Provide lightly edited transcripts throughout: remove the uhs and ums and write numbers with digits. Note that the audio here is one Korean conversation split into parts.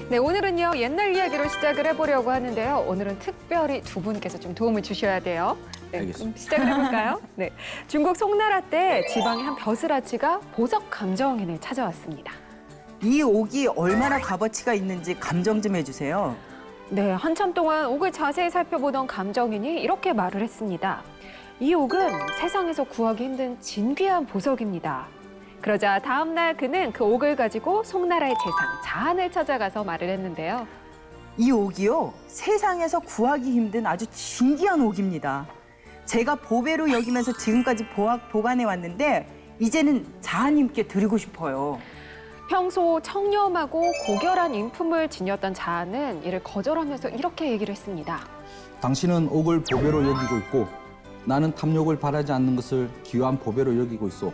네, 오늘은요 옛날 이야기로 시작을 해보려고 하는데요. 오늘은 특별히 두 분께서 좀 도움을 주셔야 돼요. 네, 알겠습니다. 그럼 시작을 해볼까요? 네, 중국 송나라 때 지방의 한 벼슬아치가 보석 감정인을 찾아왔습니다. 이 옥이 얼마나 값어치가 있는지 감정 좀 해주세요. 네, 한참 동안 옥을 자세히 살펴보던 감정인이 이렇게 말을 했습니다. 이 옥은 세상에서 구하기 힘든 진귀한 보석입니다. 그러자 다음 날 그는 그 옥을 가지고 송나라의 재상 자한을 찾아가서 말을 했는데요. 이 옥이요, 세상에서 구하기 힘든 아주 진귀한 옥입니다. 제가 보배로 여기면서 지금까지 보관해 왔는데 이제는 자하님께 드리고 싶어요. 평소 청렴하고 고결한 인품을 지녔던 자한은 이를 거절하면서 이렇게 얘기를 했습니다. 당신은 옥을 보배로 여기고 있고 나는 탐욕을 바라지 않는 것을 귀한 보배로 여기고 있소.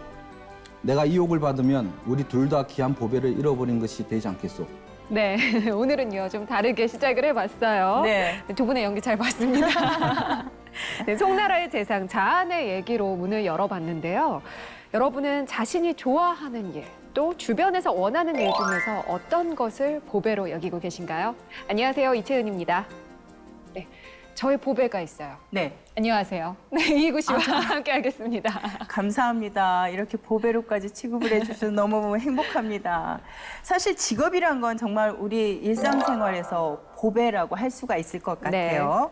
내가 이 옥을 받으면 우리 둘 다 귀한 보배를 잃어버린 것이 되지 않겠소. 네, 오늘은요 좀 다르게 시작을 해봤어요. 네. 두 분의 연기 잘 봤습니다. 네, 송나라의 재상 자한의 얘기로 문을 열어봤는데요. 여러분은 자신이 좋아하는 일, 또 주변에서 원하는 일 중에서 어떤 것을 보배로 여기고 계신가요? 안녕하세요, 이채은입니다. 네, 저의 보배가 있어요. 네, 안녕하세요. 네, 이희구 씨와 함께 하겠습니다. 감사합니다. 이렇게 보배로까지 취급을 해주셔서 너무 행복합니다. 사실 직업이란 건 정말 우리 일상생활에서 보배라고 할 수가 있을 것 같아요.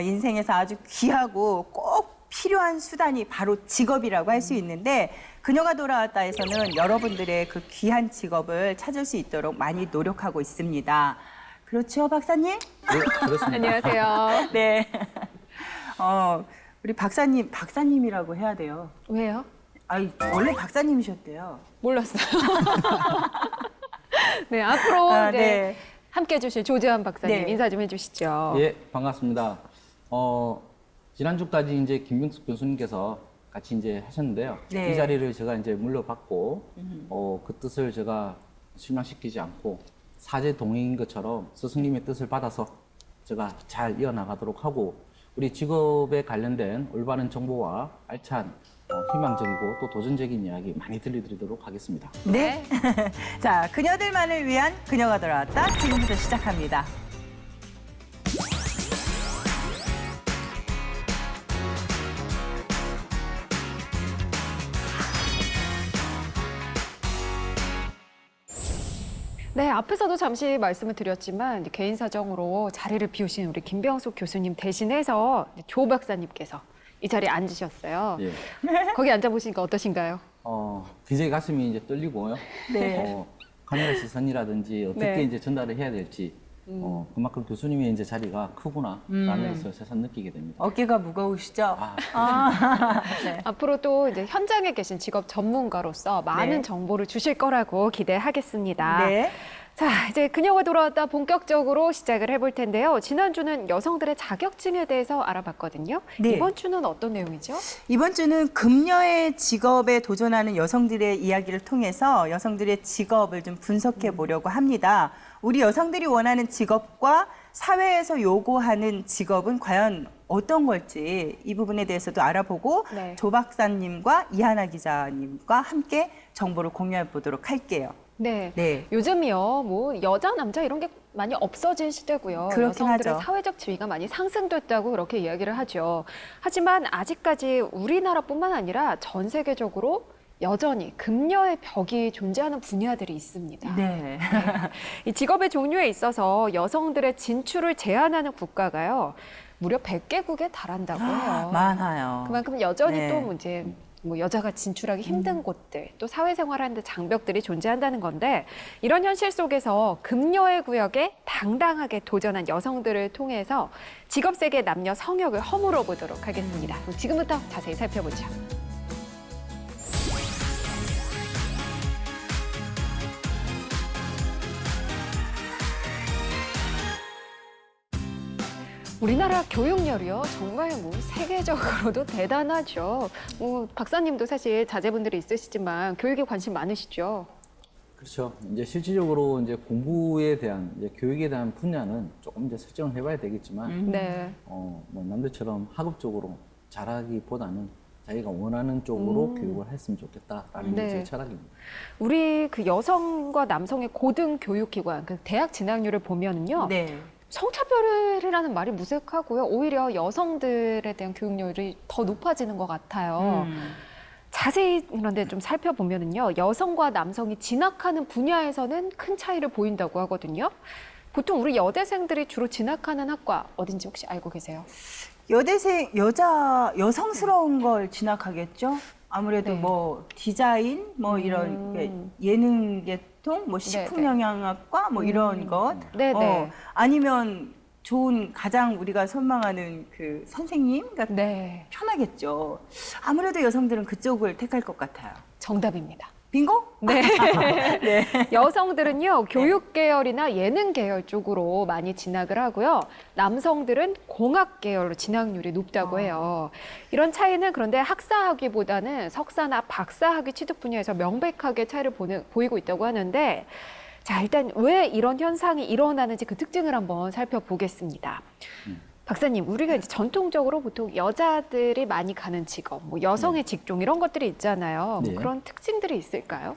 인생에서 아주 귀하고 꼭 필요한 수단이 바로 직업이라고 할 수 있는데 그녀가 돌아왔다에서는 여러분들의 그 귀한 직업을 찾을 수 있도록 많이 노력하고 있습니다. 그렇죠, 박사님? 네, 그렇습니다. 안녕하세요. 네. 우리 박사님이라고 해야 돼요. 왜요? 아이, 원래 박사님이셨대요. 몰랐어요. 네, 앞으로 이제 네. 함께 해주실 조재환 박사님 네. 인사 좀 해주시죠. 예, 반갑습니다. 지난주까지 이제 김병숙 교수님께서 같이 이제 하셨는데요. 네. 이 자리를 제가 이제 물려받고 그 뜻을 제가 실망시키지 않고 사제 동행인 것처럼 스승님의 뜻을 받아서 제가 잘 이어나가도록 하고 우리 직업에 관련된 올바른 정보와 알찬 희망적이고 또 도전적인 이야기 많이 들려드리도록 하겠습니다. 네. 자, 그녀들만을 위한 그녀가 돌아왔다. 지금부터 시작합니다. 네, 앞에서도 잠시 말씀을 드렸지만 이제 개인 사정으로 자리를 비우신 우리 김병숙 교수님 대신해서 이제 조 박사님께서 이 자리에 앉으셨어요. 예. 거기 앉아보시니까 어떠신가요? 굉장히 가슴이 이제 떨리고요. 네. 카메라 시선이라든지 어떻게 네. 이제 전달을 해야 될지 그만큼 교수님의 이제 자리가 크구나라는 것을 새삼 느끼게 됩니다. 어깨가 무거우시죠? 네. 앞으로 또 이제 현장에 계신 직업 전문가로서 많은 네. 정보를 주실 거라고 기대하겠습니다. 네. 자, 이제 그녀가 돌아왔다 본격적으로 시작을 해볼 텐데요. 지난주는 여성들의 자격증에 대해서 알아봤거든요. 네. 이번 주는 어떤 내용이죠? 이번 주는 금녀의 직업에 도전하는 여성들의 이야기를 통해서 여성들의 직업을 좀 분석해 보려고 합니다. 우리 여성들이 원하는 직업과 사회에서 요구하는 직업은 과연 어떤 걸지 이 부분에 대해서도 알아보고 네. 조 박사님과 이하나 기자님과 함께 정보를 공유해 보도록 할게요. 네. 네. 요즘이요, 뭐 여자, 남자 이런 게 많이 없어진 시대고요. 그렇긴 여성들의 하죠. 사회적 지위가 많이 상승됐다고 그렇게 이야기를 하죠. 하지만 아직까지 우리나라뿐만 아니라 전 세계적으로 여전히 금녀의 벽이 존재하는 분야들이 있습니다. 네. 이 직업의 종류에 있어서 여성들의 진출을 제한하는 국가가요, 무려 100개국에 달한다고 해요. 많아요. 그만큼 여전히 네. 또 이제 뭐 여자가 진출하기 힘든 곳들, 또 사회생활하는 데 장벽들이 존재한다는 건데 이런 현실 속에서 금녀의 구역에 당당하게 도전한 여성들을 통해서 직업 세계 남녀 성역을 허물어 보도록 하겠습니다. 그럼 지금부터 자세히 살펴보죠. 우리나라 교육열이요, 정말 뭐 세계적으로도 대단하죠. 뭐 박사님도 사실 자제분들이 있으시지만 교육에 관심 많으시죠. 그렇죠. 이제 실질적으로 이제 공부에 대한 이제 교육에 대한 분야는 조금 이제 설정을 해봐야 되겠지만 네. 뭐 남들처럼 학업적으로 잘하기보다는 자기가 원하는 쪽으로 교육을 했으면 좋겠다라는 게 네. 제 철학입니다. 우리 그 여성과 남성의 고등 교육기관, 그 대학 진학률을 보면은요. 네. 성차별이라는 말이 무색하고요. 오히려 여성들에 대한 교육률이 더 높아지는 것 같아요. 자세히 그런데 좀 살펴보면은요. 여성과 남성이 진학하는 분야에서는 큰 차이를 보인다고 하거든요. 보통 우리 여대생들이 주로 진학하는 학과 어딘지 혹시 알고 계세요? 여대생 여성스러운 걸 진학하겠죠. 아무래도 네. 뭐 디자인, 뭐 이런 게 예능 계통, 뭐 식품 영양학과, 뭐 이런 것. 네네. 아니면 좋은 가장 우리가 선망하는 그 선생님 같은 네. 편하겠죠. 아무래도 여성들은 그쪽을 택할 것 같아요. 정답입니다. 빙고? 네. 여성들은요, 교육 계열이나 예능 계열 쪽으로 많이 진학을 하고요. 남성들은 공학 계열로 진학률이 높다고 해요. 이런 차이는 그런데 학사학위보다는 석사나 박사학위 취득 분야에서 명백하게 차이를 보이고 있다고 하는데, 자, 일단 왜 이런 현상이 일어나는지 그 특징을 한번 살펴보겠습니다. 박사님, 우리가 이제 전통적으로 보통 여자들이 많이 가는 직업, 뭐 여성의 직종 이런 것들이 있잖아요. 네. 뭐 그런 특징들이 있을까요?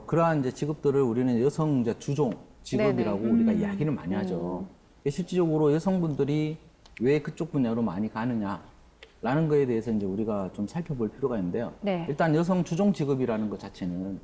그러한 이제 직업들을 우리는 여성 이제 주종 직업이라고 네네. 우리가 이야기를 많이 하죠. 실질적으로 여성분들이 왜 그쪽 분야로 많이 가느냐라는 거에 대해서 이제 우리가 좀 살펴볼 필요가 있는데요. 네. 일단 여성 주종 직업이라는 것 자체는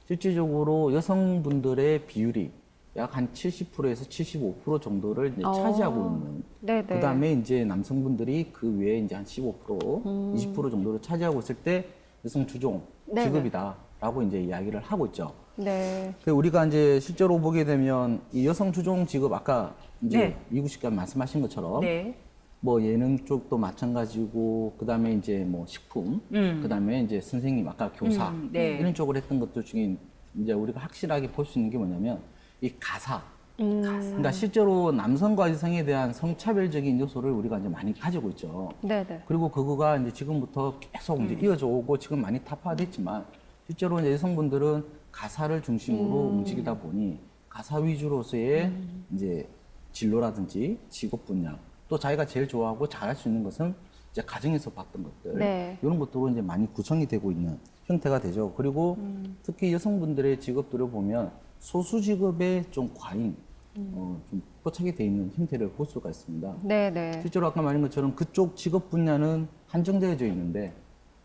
실질적으로 여성분들의 비율이 약 한 70%에서 75% 정도를 이제 차지하고 있는. 네네. 그다음에 이제 남성분들이 그 외에 이제 한 15%, 20% 정도를 차지하고 있을 때 여성 주종 네네. 직업이다라고 이제 이야기를 하고 있죠. 네. 우리가 이제 실제로 보게 되면 이 여성 주종 직업 아까 이제 네. 이구 씨가 말씀하신 것처럼 네. 뭐 예능 쪽도 마찬가지고 그다음에 이제 뭐 식품, 그다음에 이제 선생님 아까 교사 네. 이런 쪽으로 했던 것들 중에 이제 우리가 확실하게 볼 수 있는 게 뭐냐면 이 가사. 그러니까 실제로 남성과 여성에 대한 성차별적인 요소를 우리가 이제 많이 가지고 있죠. 네네. 그리고 그거가 이제 지금부터 계속 이제 이어져 오고 지금 많이 타파됐지만 실제로 이제 여성분들은 가사를 중심으로 움직이다 보니 가사 위주로서의 이제 진로라든지 직업 분야 또 자기가 제일 좋아하고 잘할 수 있는 것은 이제 가정에서 봤던 것들 네. 이런 것들로 이제 많이 구성이 되고 있는 형태가 되죠. 그리고 특히 여성분들의 직업들을 보면 소수 직업에 좀 과잉, 좀 포착이 돼 있는 형태를 볼 수가 있습니다. 네네. 실제로 아까 말한 것처럼 그쪽 직업 분야는 한정되어져 있는데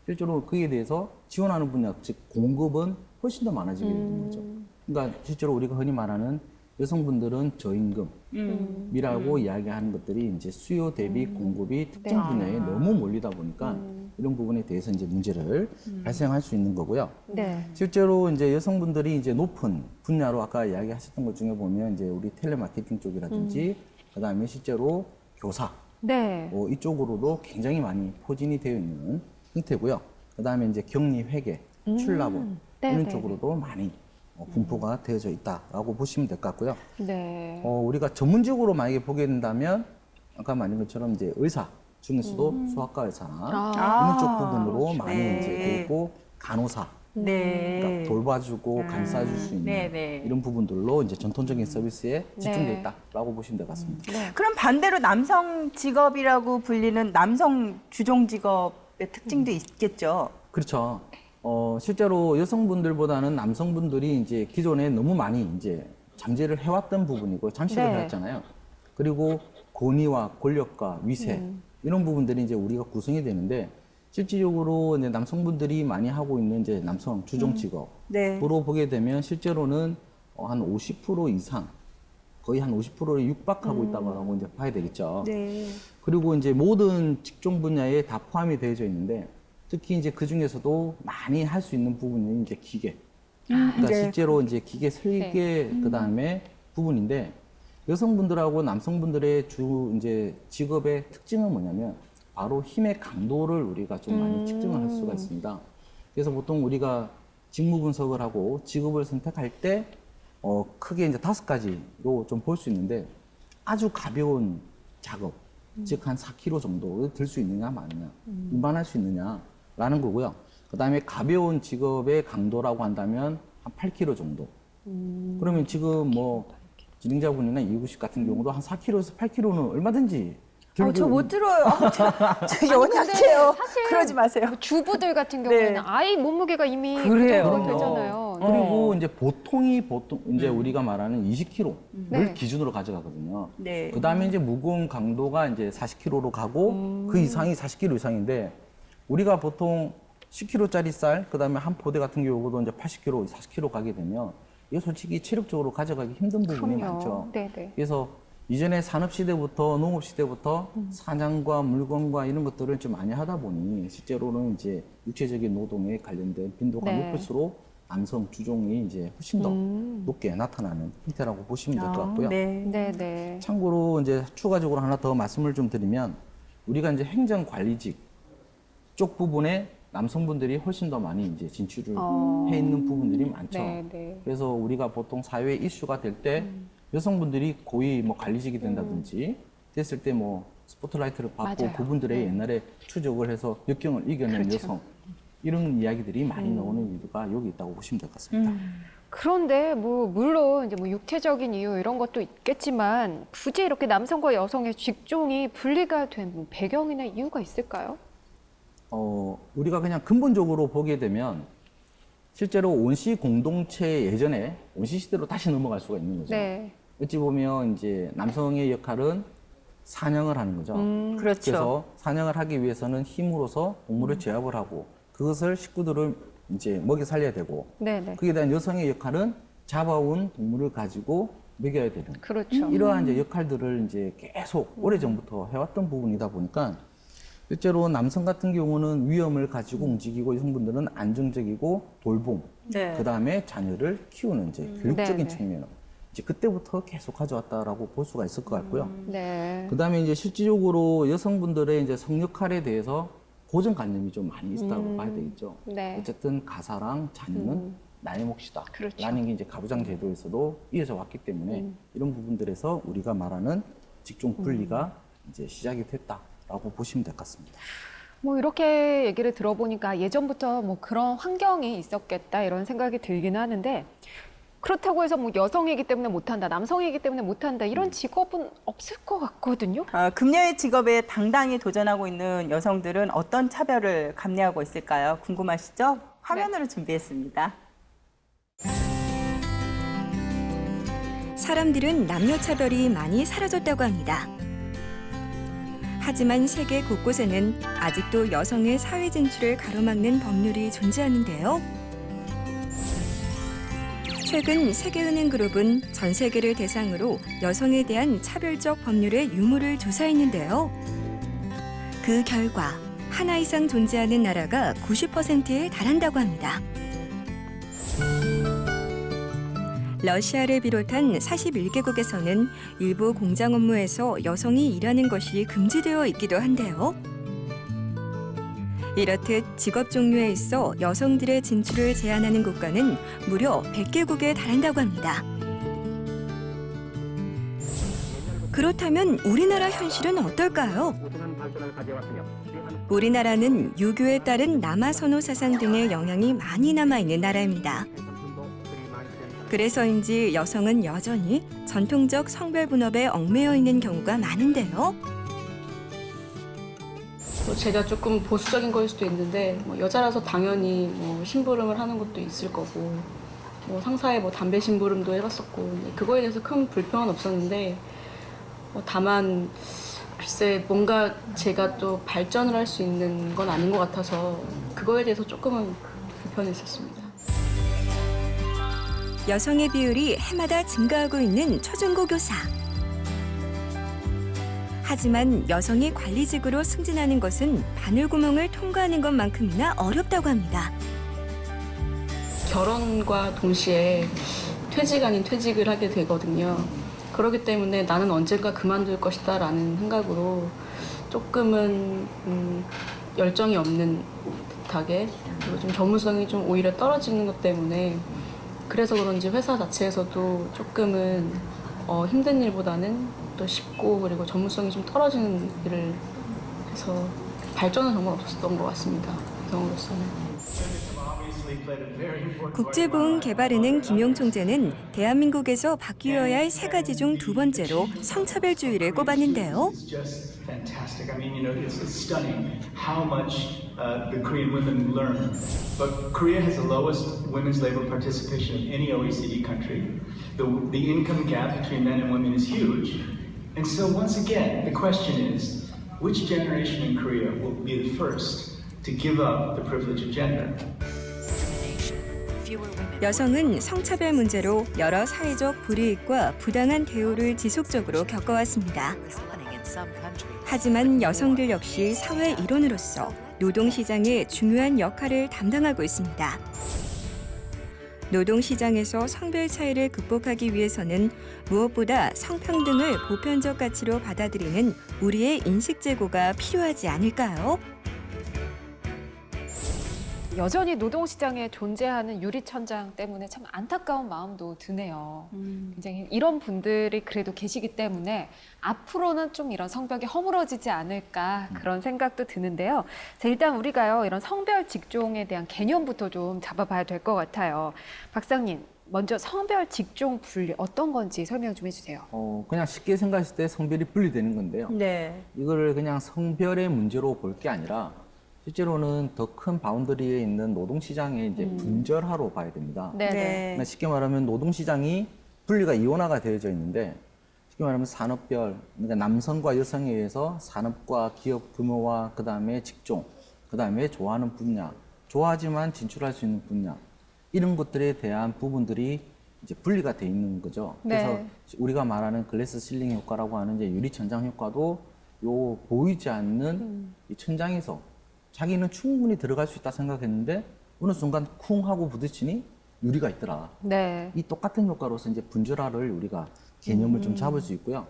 실제로 그에 대해서 지원하는 분야, 즉 공급은 훨씬 더 많아지게 되는 거죠. 그러니까 실제로 우리가 흔히 말하는 여성분들은 저임금이라고 이야기하는 것들이 이제 수요 대비 공급이 특정 네. 분야에 너무 몰리다 보니까 이런 부분에 대해서 이제 문제를 발생할 수 있는 거고요. 네. 실제로 이제 여성분들이 이제 높은 분야로 아까 이야기하셨던 것 중에 보면 이제 우리 텔레마케팅 쪽이라든지 그다음에 실제로 교사 네. 이쪽으로도 굉장히 많이 포진이 되어 있는 형태고요. 그다음에 이제 격리 회계, 출납원 이런 네네. 쪽으로도 많이 분포가 되어져 있다라고 보시면 될 것 같고요. 네. 우리가 전문직으로 만약에 보게 된다면 아까 말한 것처럼 이제 의사 중에서도 소아과 의사나 이런 쪽 부분으로 많이 네. 이제 돼 있고 간호사 네. 그러니까 돌봐주고 감싸줄 수 있는 네네. 이런 부분들로 이제 전통적인 서비스에 집중돼 네. 있다라고 보시면 될 것 같습니다. 네. 그럼 반대로 남성 직업이라고 불리는 남성 주종 직업의 특징도 있겠죠. 그렇죠. 실제로 여성분들보다는 남성분들이 이제 기존에 너무 많이 이제 잠재를 해왔던 부분이고 잠식을 네. 해왔잖아요. 그리고 권위와 권력과 위세 이런 부분들이 이제 우리가 구성이 되는데 실질적으로 이제 남성분들이 많이 하고 있는 이제 남성 주종 직업으로 네. 보게 되면 실제로는 한 50% 이상 거의 한 50%를 육박하고 있다고 이제 봐야 되겠죠. 네. 그리고 이제 모든 직종 분야에 다 포함이 되어져 있는데 특히 이제 그 중에서도 많이 할 수 있는 부분은 이제 기계. 그러니까 네. 실제로 이제 기계 설계 그다음에 부분인데 여성분들하고 남성분들의 주 이제 직업의 특징은 뭐냐면 바로 힘의 강도를 우리가 좀 많이 측정을 할 수가 있습니다. 그래서 보통 우리가 직무 분석을 하고 직업을 선택할 때 크게 이제 5가지로 좀 볼 수 있는데 아주 가벼운 작업, 즉 한 4kg 정도 들 수 있느냐 마느냐, 운반할 수 있느냐라는 거고요. 그다음에 가벼운 직업의 강도라고 한다면 한 8kg 정도. 그러면 지금 뭐 진행자분이나 이구식 같은 경우도 한 4kg에서 8kg는 얼마든지 저 못 들어요. 저 아니, 연약해요. 근데 사실 그러지 마세요. 주부들 같은 네. 경우에는 아이 몸무게가 이미 그 그래요. 정도가 되잖아요. 그리고 이제 보통 이제 우리가 말하는 20kg를 네. 기준으로 가져가거든요. 네. 그 다음에 이제 무거운 강도가 이제 40kg로 가고 그 이상이 40kg 이상인데 우리가 보통 10kg짜리 쌀, 그 다음에 한 포대 같은 경우도 이제 80kg, 40kg 가게 되면 이게 솔직히 체력적으로 가져가기 힘든 부분이 그럼요. 많죠. 네네. 그래서 이전에 산업시대부터 농업시대부터 사냥과 물건과 이런 것들을 좀 많이 하다 보니 실제로는 이제 육체적인 노동에 관련된 빈도가 네. 높을수록 남성 주종이 이제 훨씬 더 높게 나타나는 형태라고 보시면 될 것 같고요. 네. 네네. 참고로 이제 추가적으로 하나 더 말씀을 좀 드리면 우리가 이제 행정관리직 쪽 부분에 남성분들이 훨씬 더 많이 이제 진출을 해 있는 부분들이 많죠. 네네. 그래서 우리가 보통 사회 이슈가 될 때 여성분들이 고위 뭐 관리직이 된다든지 됐을 때 뭐 스포트라이트를 받고 맞아요. 그분들의 옛날에 추적을 해서 역경을 이겨낸 그렇죠. 여성 이런 이야기들이 많이 나오는 이유가 여기 있다고 보시면 될 것 같습니다. 그런데 뭐 물론 이제 뭐 육체적인 이유 이런 것도 있겠지만 굳이 이렇게 남성과 여성의 직종이 분리가 된 뭐 배경이나 이유가 있을까요? 우리가 그냥 근본적으로 보게 되면 실제로 온시 공동체 예전에 온시 시대로 다시 넘어갈 수가 있는 거죠. 네. 어찌 보면 이제 남성의 역할은 사냥을 하는 거죠. 그렇죠. 그래서 사냥을 하기 위해서는 힘으로서 동물을 제압을 하고 그것을 식구들을 이제 먹여 살려야 되고 네네. 거기에 대한 여성의 역할은 잡아온 동물을 가지고 먹여야 되는 그렇죠. 이러한 이제 역할들을 이제 계속 오래전부터 해왔던 부분이다 보니까 실제로 남성 같은 경우는 위험을 가지고 움직이고 여성분들은 안정적이고 돌봄, 네. 그 다음에 자녀를 키우는 이제 교육적인 네네. 측면을 이제 그때부터 계속 가져왔다라고 볼 수가 있을 것 같고요. 네. 그 다음에 이제 실질적으로 여성분들의 이제 성역할에 대해서 고정관념이 좀 많이 있다고 봐야 되겠죠. 네. 어쨌든 가사랑 자녀는 나의 몫이다. 그렇죠. 라는 게 이제 가부장 제도에서도 이어져 왔기 때문에 이런 부분들에서 우리가 말하는 직종 분리가 이제 시작이 됐다라고 보시면 될 것 같습니다. 뭐 이렇게 얘기를 들어보니까 예전부터 뭐 그런 환경이 있었겠다 이런 생각이 들긴 하는데 그렇다고 해서 뭐 여성이기 때문에 못한다, 남성이기 때문에 못한다 이런 직업은 없을 것 같거든요. 금녀의 직업에 당당히 도전하고 있는 여성들은 어떤 차별을 감내하고 있을까요? 궁금하시죠? 화면으로 준비했습니다. 사람들은 남녀 차별이 많이 사라졌다고 합니다. 하지만 세계 곳곳에는 아직도 여성의 사회 진출을 가로막는 법률이 존재하는데요. 최근 세계은행그룹은 전 세계를 대상으로 여성에 대한 차별적 법률의 유무를 조사했는데요. 그 결과 하나 이상 존재하는 나라가 90%에 달한다고 합니다. 러시아를 비롯한 41개국에서는 일부 공장 업무에서 여성이 일하는 것이 금지되어 있기도 한데요. 이렇듯 직업 종류에 있어 여성들의 진출을 제한하는 국가는 무려 100개국에 달한다고 합니다. 그렇다면 우리나라 현실은 어떨까요? 우리나라는 유교에 따른 남아선호 사상 등의 영향이 많이 남아있는 나라입니다. 그래서인지 여성은 여전히 전통적 성별 분업에 얽매여 있는 경우가 많은데요. 제가 조금 보수적인 거일 수도 있는데 뭐 여자라서 당연히 뭐 심부름을 하는 것도 있을 거고 뭐 상사의 뭐 담배 심부름도 해봤었고 그거에 대해서 큰 불평은 없었는데 다만 글쎄 뭔가 제가 또 발전을 할 수 있는 건 아닌 것 같아서 그거에 대해서 조금은 불편했었습니다. 여성의 비율이 해마다 증가하고 있는 초중고 교사. 하지만 여성이 관리직으로 승진하는 것은 바늘구멍을 통과하는 것만큼이나 어렵다고 합니다. 결혼과 동시에 퇴직 아닌 퇴직을 하게 되거든요. 그렇기 때문에 나는 언젠가 그만둘 것이다 라는 생각으로 조금은 열정이 없는 듯하게 그리고 좀 전문성이 좀 오히려 떨어지는 것 때문에 그래서 그런지 회사 자체에서도 조금은 힘든 일보다는 또 쉽고 그리고 전문성이 좀 떨어지는 일을 해서 발전은 정말 없었던 것 같습니다. 여성으로서는. 국제보훈개발은행 김용 총재는 대한민국에서 바뀌어야 할 세 가지 중 두 번째로 성차별주의를 꼽았는데요. It's just fantastic. I mean, it's stunning how much the Korean women learn. But Korea has the lowest women's labor participation of any OECD country. The income gap between men and women is huge. And so once again, the question is, which generation in Korea will be the first to give up the privilege of gender? 여성은 성차별 문제로 여러 사회적 불이익과 부당한 대우를 지속적으로 겪어왔습니다. 하지만 여성들 역시 사회 일원으로서 노동시장의 중요한 역할을 담당하고 있습니다. 노동시장에서 성별 차이를 극복하기 위해서는 무엇보다 성평등을 보편적 가치로 받아들이는 우리의 인식 제고가 필요하지 않을까요? 여전히 노동시장에 존재하는 유리천장 때문에 참 안타까운 마음도 드네요. 굉장히 이런 분들이 그래도 계시기 때문에 앞으로는 좀 이런 성벽이 허물어지지 않을까 그런 생각도 드는데요. 자, 일단 우리가요, 이런 성별 직종에 대한 개념부터 좀 잡아봐야 될 것 같아요. 박사님, 먼저 성별 직종 분리 어떤 건지 설명 좀 해주세요. 그냥 쉽게 생각했을 때 성별이 분리되는 건데요. 네. 이거를 그냥 성별의 문제로 볼 게 아니라 실제로는 더 큰 바운더리에 있는 노동시장의 이제 분절화로 봐야 됩니다. 네네. 그러니까 쉽게 말하면 노동시장이 분리가 이원화가 되어져 있는데, 쉽게 말하면 산업별, 그러니까 남성과 여성에 의해서 산업과 기업 규모와 그 다음에 직종, 그 다음에 좋아하는 분야, 좋아하지만 진출할 수 있는 분야, 이런 것들에 대한 부분들이 이제 분리가 돼 있는 거죠. 네. 그래서 우리가 말하는 글래스 실링 효과라고 하는 이제 유리천장 효과도 요 보이지 않는 이 천장에서 자기는 충분히 들어갈 수 있다 생각했는데 어느 순간 쿵 하고 부딪히니 유리가 있더라. 네. 이 똑같은 효과로서 이제 분절화를 우리가 개념을 좀 잡을 수 있고요.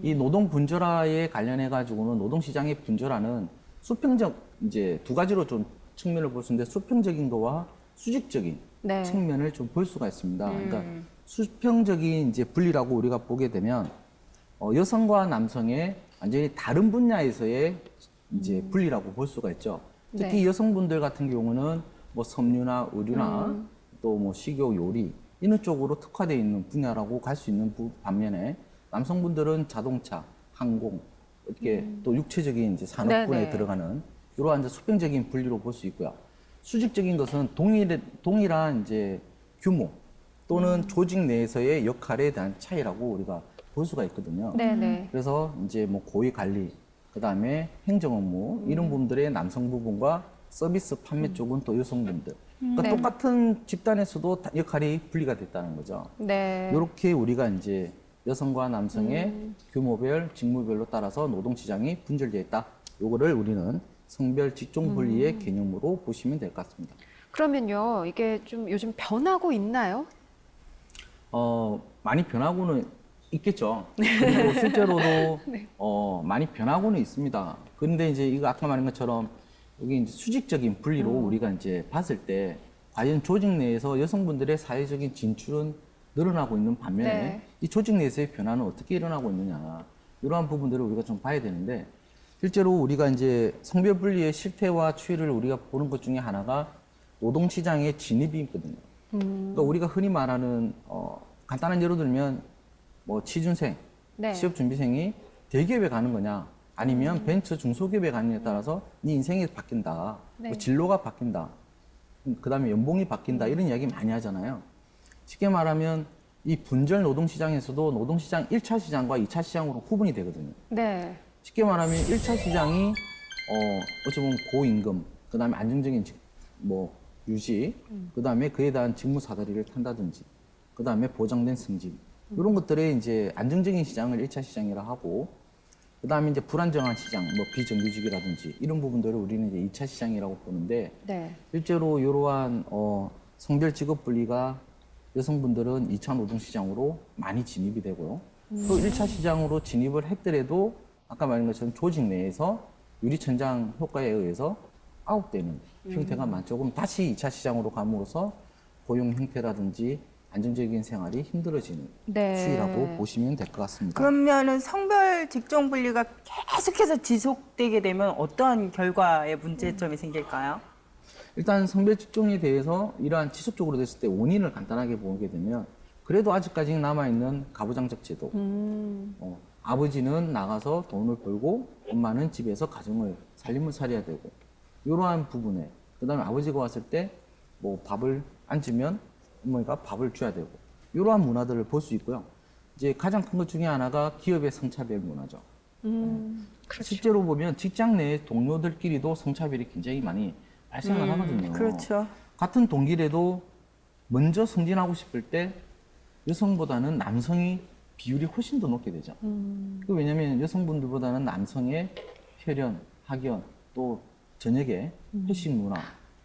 이 노동 분절화에 관련해 가지고는 노동시장의 분절화는 수평적 이제 두 가지로 좀 측면을 볼 수 있는데, 수평적인 거와 수직적인 네. 측면을 좀 볼 수가 있습니다. 그러니까 수평적인 이제 분리라고 우리가 보게 되면 여성과 남성의 완전히 다른 분야에서의 이제 분리라고 볼 수가 있죠. 특히 네. 여성분들 같은 경우는 뭐 섬유나 의류나 또 뭐 식욕, 요리 이런 쪽으로 특화되어 있는 분야라고 갈 수 있는 반면에, 남성분들은 자동차, 항공, 이렇게 또 육체적인 이제 산업군에 네네. 들어가는 이러한 이제 수평적인 분리로 볼 수 있고요. 수직적인 것은 동일한 이제 규모 또는 조직 내에서의 역할에 대한 차이라고 우리가 볼 수가 있거든요. 네네. 그래서 이제 뭐 고위 관리, 그 다음에 행정 업무 이런 부분들의 남성 부분과 서비스 판매 쪽은 또 여성분들. 그러니까 네. 똑같은 집단에서도 역할이 분리가 됐다는 거죠. 네. 이렇게 우리가 이제 여성과 남성의 규모별, 직무별로 따라서 노동시장이 분절되어 있다. 요거를 우리는 성별 직종 분리의 개념으로 보시면 될 것 같습니다. 그러면요, 이게 좀 요즘 변하고 있나요? 많이 변하고는 있겠죠. 그리고 실제로도 네. 많이 변하고는 있습니다. 그런데 이제 이거 아까 말한 것처럼 여기 이제 수직적인 분리로 우리가 이제 봤을 때 과연 조직 내에서 여성분들의 사회적인 진출은 늘어나고 있는 반면에 네. 이 조직 내에서의 변화는 어떻게 일어나고 있느냐, 이러한 부분들을 우리가 좀 봐야 되는데, 실제로 우리가 이제 성별 분리의 실태와 추이를 우리가 보는 것 중에 하나가 노동시장의 진입이 있거든요. 그러니까 우리가 흔히 말하는 간단한 예로 들면 뭐 취준생, 네. 취업준비생이 대기업에 가는 거냐, 아니면 벤처 중소기업에 가느냐에 따라서 네 인생이 바뀐다, 네. 뭐 진로가 바뀐다, 그 다음에 연봉이 바뀐다, 이런 이야기 많이 하잖아요. 쉽게 말하면 이 분절 노동시장에서도 노동시장 1차 시장과 2차 시장으로 구분이 되거든요. 네. 쉽게 말하면 1차 시장이 어찌 보면 고임금, 그 다음에 안정적인 뭐 유지, 그 다음에 그에 대한 직무 사다리를 탄다든지, 그 다음에 보장된 승진, 이런 것들에 이제 안정적인 시장을 1차 시장이라 하고, 그 다음에 이제 불안정한 시장, 뭐 비정규직이라든지 이런 부분들을 우리는 이제 2차 시장이라고 보는데, 네. 실제로 이러한 성별 직업 분리가 여성분들은 2차 노동시장으로 많이 진입이 되고요. 또 1차 시장으로 진입을 했더라도 아까 말한 것처럼 조직 내에서 유리천장 효과에 의해서 아웃되는 형태가 많죠. 그럼 다시 2차 시장으로 감으로써 고용 형태라든지 안정적인 생활이 힘들어지는 네. 추이라고 보시면 될 것 같습니다. 그러면은 성별 직종 분리가 계속해서 지속되게 되면 어떠한 결과의 문제점이 생길까요? 일단 성별 직종에 대해서 이러한 지속적으로 됐을 때 원인을 간단하게 보게 되면 그래도 아직까지 남아있는 가부장적 제도. 아버지는 나가서 돈을 벌고 엄마는 집에서 가정을 살림을 차려야 되고 이러한 부분에 그다음에 아버지가 왔을 때 뭐 밥을 앉으면 어머니가 밥을 줘야 되고 이러한 문화들을 볼 수 있고요. 이제 가장 큰 것 중에 하나가 기업의 성차별 문화죠. 실제로 보면 직장 내 동료들끼리도 성차별이 굉장히 많이 발생을 하거든요. 그렇죠. 같은 동기라도 먼저 승진하고 싶을 때 여성보다는 남성이 비율이 훨씬 더 높게 되죠. 왜냐하면 여성분들보다는 남성의 혈연, 학연, 또 저녁에 회식 문화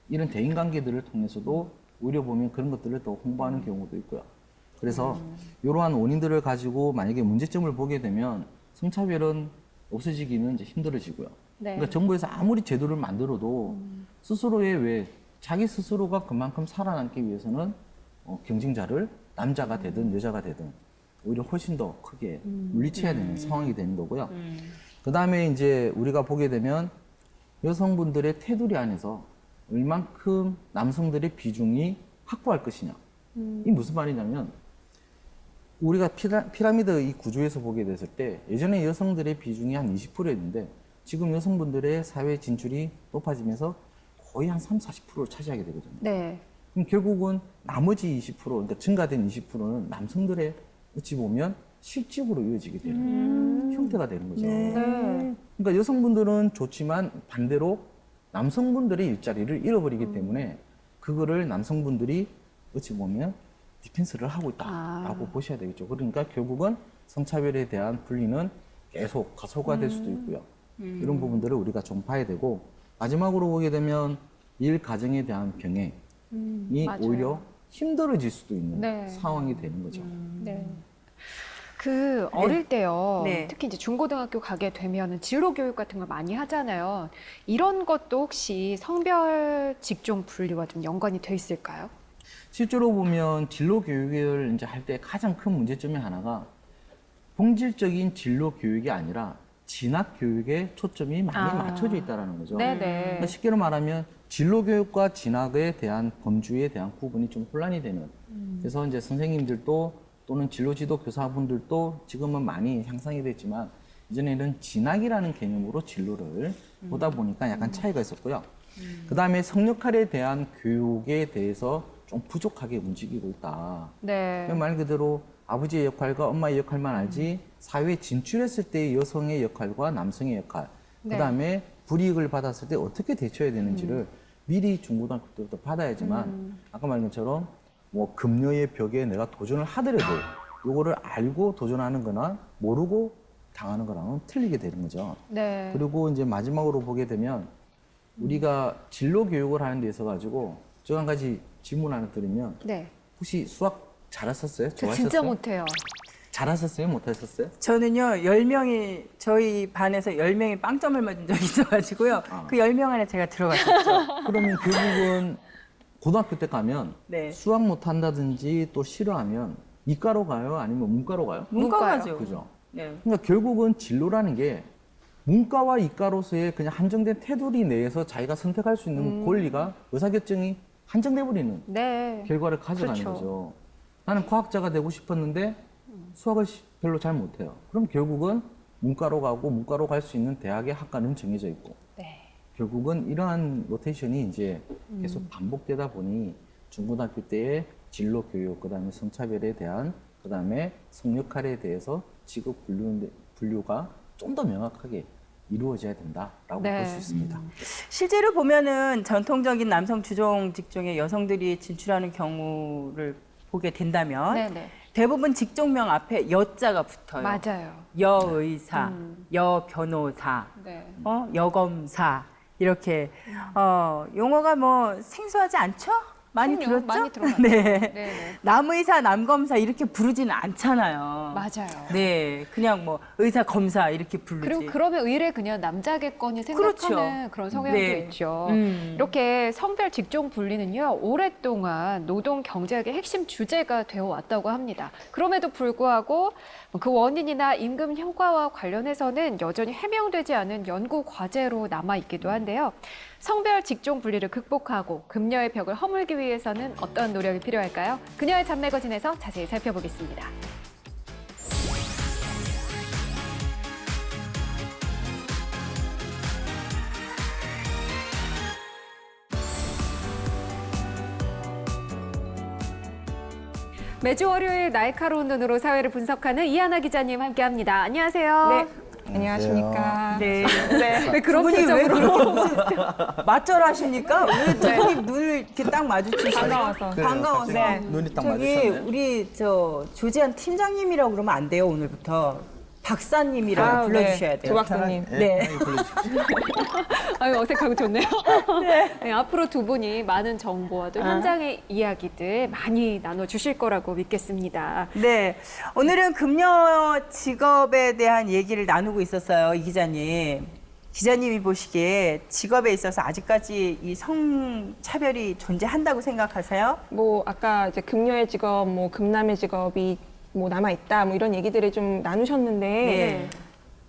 이런 대인관계들을 통해서도 오히려 보면 그런 것들을 더 홍보하는 경우도 있고요. 그래서 이러한 원인들을 가지고 만약에 문제점을 보게 되면 성차별은 없어지기는 이제 힘들어지고요. 네. 그러니까 정부에서 아무리 제도를 만들어도 스스로의 왜 자기 스스로가 그만큼 살아남기 위해서는 경쟁자를 남자가 되든 여자가 되든 오히려 훨씬 더 크게 물리쳐야 되는 상황이 되는 거고요. 그 다음에 이제 우리가 보게 되면 여성분들의 테두리 안에서 얼만큼 남성들의 비중이 확보할 것이냐. 이 무슨 말이냐면 우리가 피라미드 이 구조에서 보게 됐을 때 예전에 여성들의 비중이 한 20%였는데 지금 여성분들의 사회 진출이 높아지면서 거의 한 30~40%를 차지하게 되거든요. 네. 그럼 결국은 나머지 20%, 그러니까 증가된 20%는 남성들의 어찌 보면 실직으로 이어지게 되는 형태가 되는 거죠. 네. 그러니까 여성분들은 좋지만 반대로 남성분들의 일자리를 잃어버리기 때문에 그거를 남성분들이 어찌 보면 디펜스를 하고 있다라고 보셔야 되겠죠. 그러니까 결국은 성차별에 대한 분리는 계속 가속화될 수도 있고요. 이런 부분들을 우리가 좀 봐야 되고 마지막으로 보게 되면 일 가정에 대한 병행이 맞아요. 오히려 힘들어질 수도 있는 네. 상황이 되는 거죠. 네. 그 어릴 때요. 네. 특히 이제 중고등학교 가게 되면은 진로 교육 같은 걸 많이 하잖아요. 이런 것도 혹시 성별 직종 분리와 좀 연관이 돼 있을까요? 실제로 보면 진로 교육을 이제 할 때 가장 큰 문제점이 하나가 본질적인 진로 교육이 아니라 진학 교육에 초점이 많이 맞춰져 있다는 거죠. 네네. 그러니까 쉽게 말하면 진로 교육과 진학에 대한 범주에 대한 구분이 좀 혼란이 되는. 그래서 이제 선생님들도 또는 진로 지도 교사분들도 지금은 많이 향상이 됐지만 이전에는 진학이라는 개념으로 진로를 보다 보니까 약간 차이가 있었고요. 그 다음에 성역할에 대한 교육에 대해서 좀 부족하게 움직이고 있다. 네. 말 그대로 아버지의 역할과 엄마의 역할만 알지 사회에 진출했을 때의 여성의 역할과 남성의 역할, 네. 그다음에 불이익을 받았을 때 어떻게 대처해야 되는지를 미리 중고등학교 때부터 받아야지만 아까 말한 것처럼 뭐 금녀의 벽에 내가 도전을 하더라도 요거를 알고 도전하는 거나 모르고 당하는 거랑은 틀리게 되는 거죠. 네. 그리고 이제 마지막으로 보게 되면 우리가 진로 교육을 하는 데 있어 가지고 저 한 가지 질문 하나 드리면 네. 혹시 수학 잘하셨어요? 저 좋아하셨어요? 진짜 못해요. 잘하셨어요? 못하셨어요? 저는요, 10명이, 저희 반에서 10명이 빵점을 맞은 적이 있어가지고요. 그 10명 안에 제가 들어갔었죠. 그러면 결국은 고등학교 때 가면 네. 수학 못한다든지 또 싫어하면 이과로 가요? 아니면 문과로 가요? 문과가죠. 그죠? 네. 그러니까 결국은 진로라는 게 문과와 이과로서의 그냥 한정된 테두리 내에서 자기가 선택할 수 있는 권리가 의사결정이 한정돼 버리는 네. 결과를 가져가는 그렇죠. 거죠. 나는 과학자가 되고 싶었는데 수학을 별로 잘 못해요. 그럼 결국은 문과로 가고 문과로 갈 수 있는 대학의 학과는 정해져 있고 네. 결국은 이러한 로테이션이 이제 계속 반복되다 보니 중고등학교 때의 진로 교육, 그다음에 성차별에 대한, 그다음에 성역할에 대해서 직업 분류가 좀 더 명확하게 이루어져야 된다라고 네. 볼 수 있습니다. 실제로 보면은 전통적인 남성 주종 직종에 여성들이 진출하는 경우를 보게 된다면 네네. 대부분 직종명 앞에 여자가 붙어요. 맞아요. 여의사, 여변호사, 네. 여검사 이렇게 용어가 뭐 생소하지 않죠? 많이 그럼요. 들었죠? 많이 들어봤죠. 네. 네. 남의사, 남검사 이렇게 부르지는 않잖아요. 맞아요. 네, 그냥 뭐 의사, 검사 이렇게 부르지. 그리고 그러면 의뢰 그냥 남자겠거니 생각하는 그렇죠. 그런 성향도 네. 있죠. 음. 이렇게 성별 직종 분리는요, 오랫동안 노동 경제학의 핵심 주제가 되어 왔다고 합니다. 그럼에도 불구하고 그 원인이나 임금 효과와 관련해서는 여전히 해명되지 않은 연구 과제로 남아 있기도 한데요. 성별 직종 분리를 극복하고 금녀의 벽을 허물기 위해서는 어떤 노력이 필요할까요? 그녀의 잠 매거진에서 자세히 살펴보겠습니다. 매주 월요일 날카로운 눈으로 사회를 분석하는 이하나 기자님 함께합니다. 안녕하세요. 네, 안녕하십니까. 네. 왜 그런 두 분이 왜 표정으로? 그렇게 맞절하십니까? 왜 두 분이 눈을 이렇게 딱 마주치시죠? 반가워서. 반가워서. 네. 눈이 딱 저기 맞으셨네. 우리 저 조재한 팀장님이라고 그러면 안 돼요, 오늘부터. 박사님이라고 불러주셔야 돼요. 조 박사님. 네. 아유, 어색하고 좋네요. 네, 앞으로 두 분이 많은 정보와 또 현장의 이야기들 많이 나눠주실 거라고 믿겠습니다. 네. 오늘은 금녀 직업에 대한 얘기를 나누고 있었어요, 이 기자님. 기자님이 보시기에 직업에 있어서 아직까지 이 성차별이 존재한다고 생각하세요? 뭐 아까 이제 금녀의 직업, 뭐 금남의 직업이 뭐 남아 있다, 뭐 이런 얘기들을 좀 나누셨는데 네.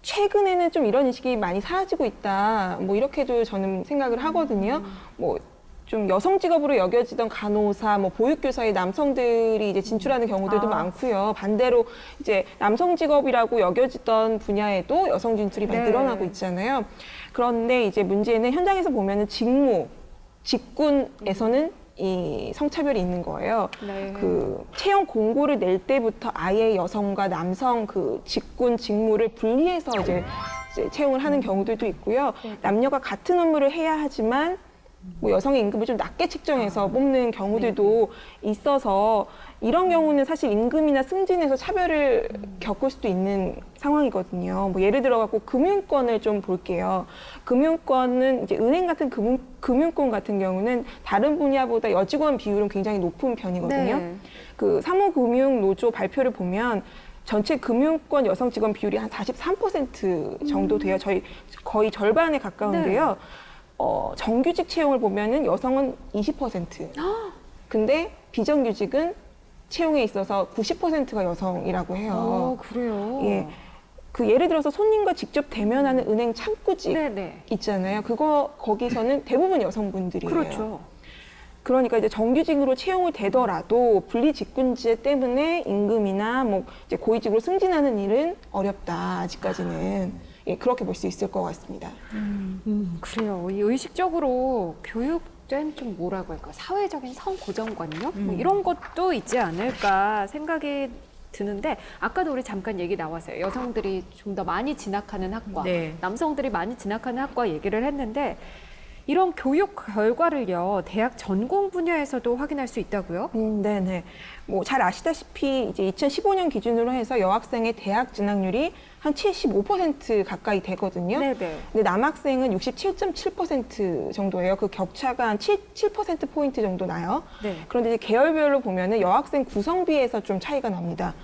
최근에는 좀 이런 인식이 많이 사라지고 있다. 뭐 이렇게도 저는 생각을 하거든요. 뭐 좀 여성 직업으로 여겨지던 간호사, 뭐 보육교사의 남성들이 이제 진출하는 경우들도 많고요. 반대로 이제 남성 직업이라고 여겨지던 분야에도 여성 진출이 많이 네. 늘어나고 있잖아요. 그런데 이제 문제는 현장에서 보면은 직군에서는 이 성차별이 있는 거예요. 네. 그 채용 공고를 낼 때부터 아예 여성과 남성 그 직군 직무를 분리해서 이제 채용을 하는 경우들도 있고요. 남녀가 같은 업무를 해야 하지만 뭐 여성의 임금을 좀 낮게 책정해서 뽑는 경우들도 있어서 이런 경우는 사실 임금이나 승진에서 차별을 겪을 수도 있는 상황이거든요. 뭐 예를 들어 갖고 금융권을 좀 볼게요. 금융권은 이제 은행 같은 금융권 같은 경우는 다른 분야보다 여직원 비율은 굉장히 높은 편이거든요. 네. 그 사무금융노조 발표를 보면 전체 금융권 여성 직원 비율이 한 43% 정도 돼요. 저희 거의 절반에 가까운데요. 정규직 채용을 보면은 여성은 20%. 근데 비정규직은 채용에 있어서 90%가 여성이라고 해요. 그래요? 예. 그 예를 들어서 손님과 직접 대면하는 은행 창구직 네네. 있잖아요. 거기서는 대부분 여성분들이에요. 그렇죠. 그러니까 이제 정규직으로 채용이 되더라도 분리 직군제 때문에 임금이나 뭐 이제 고위직으로 승진하는 일은 어렵다. 아직까지는. 예, 그렇게 볼 수 있을 것 같습니다. 그래요. 이 의식적으로 교육된 좀 뭐라고 할까 사회적인 성고정관념 뭐 이런 것도 있지 않을까 생각이 드는데 아까도 우리 잠깐 얘기 나왔어요. 여성들이 좀 더 많이 진학하는 학과, 네. 남성들이 많이 진학하는 학과 얘기를 했는데 이런 교육 결과를요 대학 전공 분야에서도 확인할 수 있다고요? 네네. 뭐 잘 아시다시피 이제 2015년 기준으로 해서 여학생의 대학 진학률이 한 75% 가까이 되거든요. 네네. 근데 남학생은 67.7% 정도예요. 그 격차가 한 7%포인트 정도 나요. 네. 그런데 이제 계열별로 보면은 여학생 구성비에서 좀 차이가 납니다.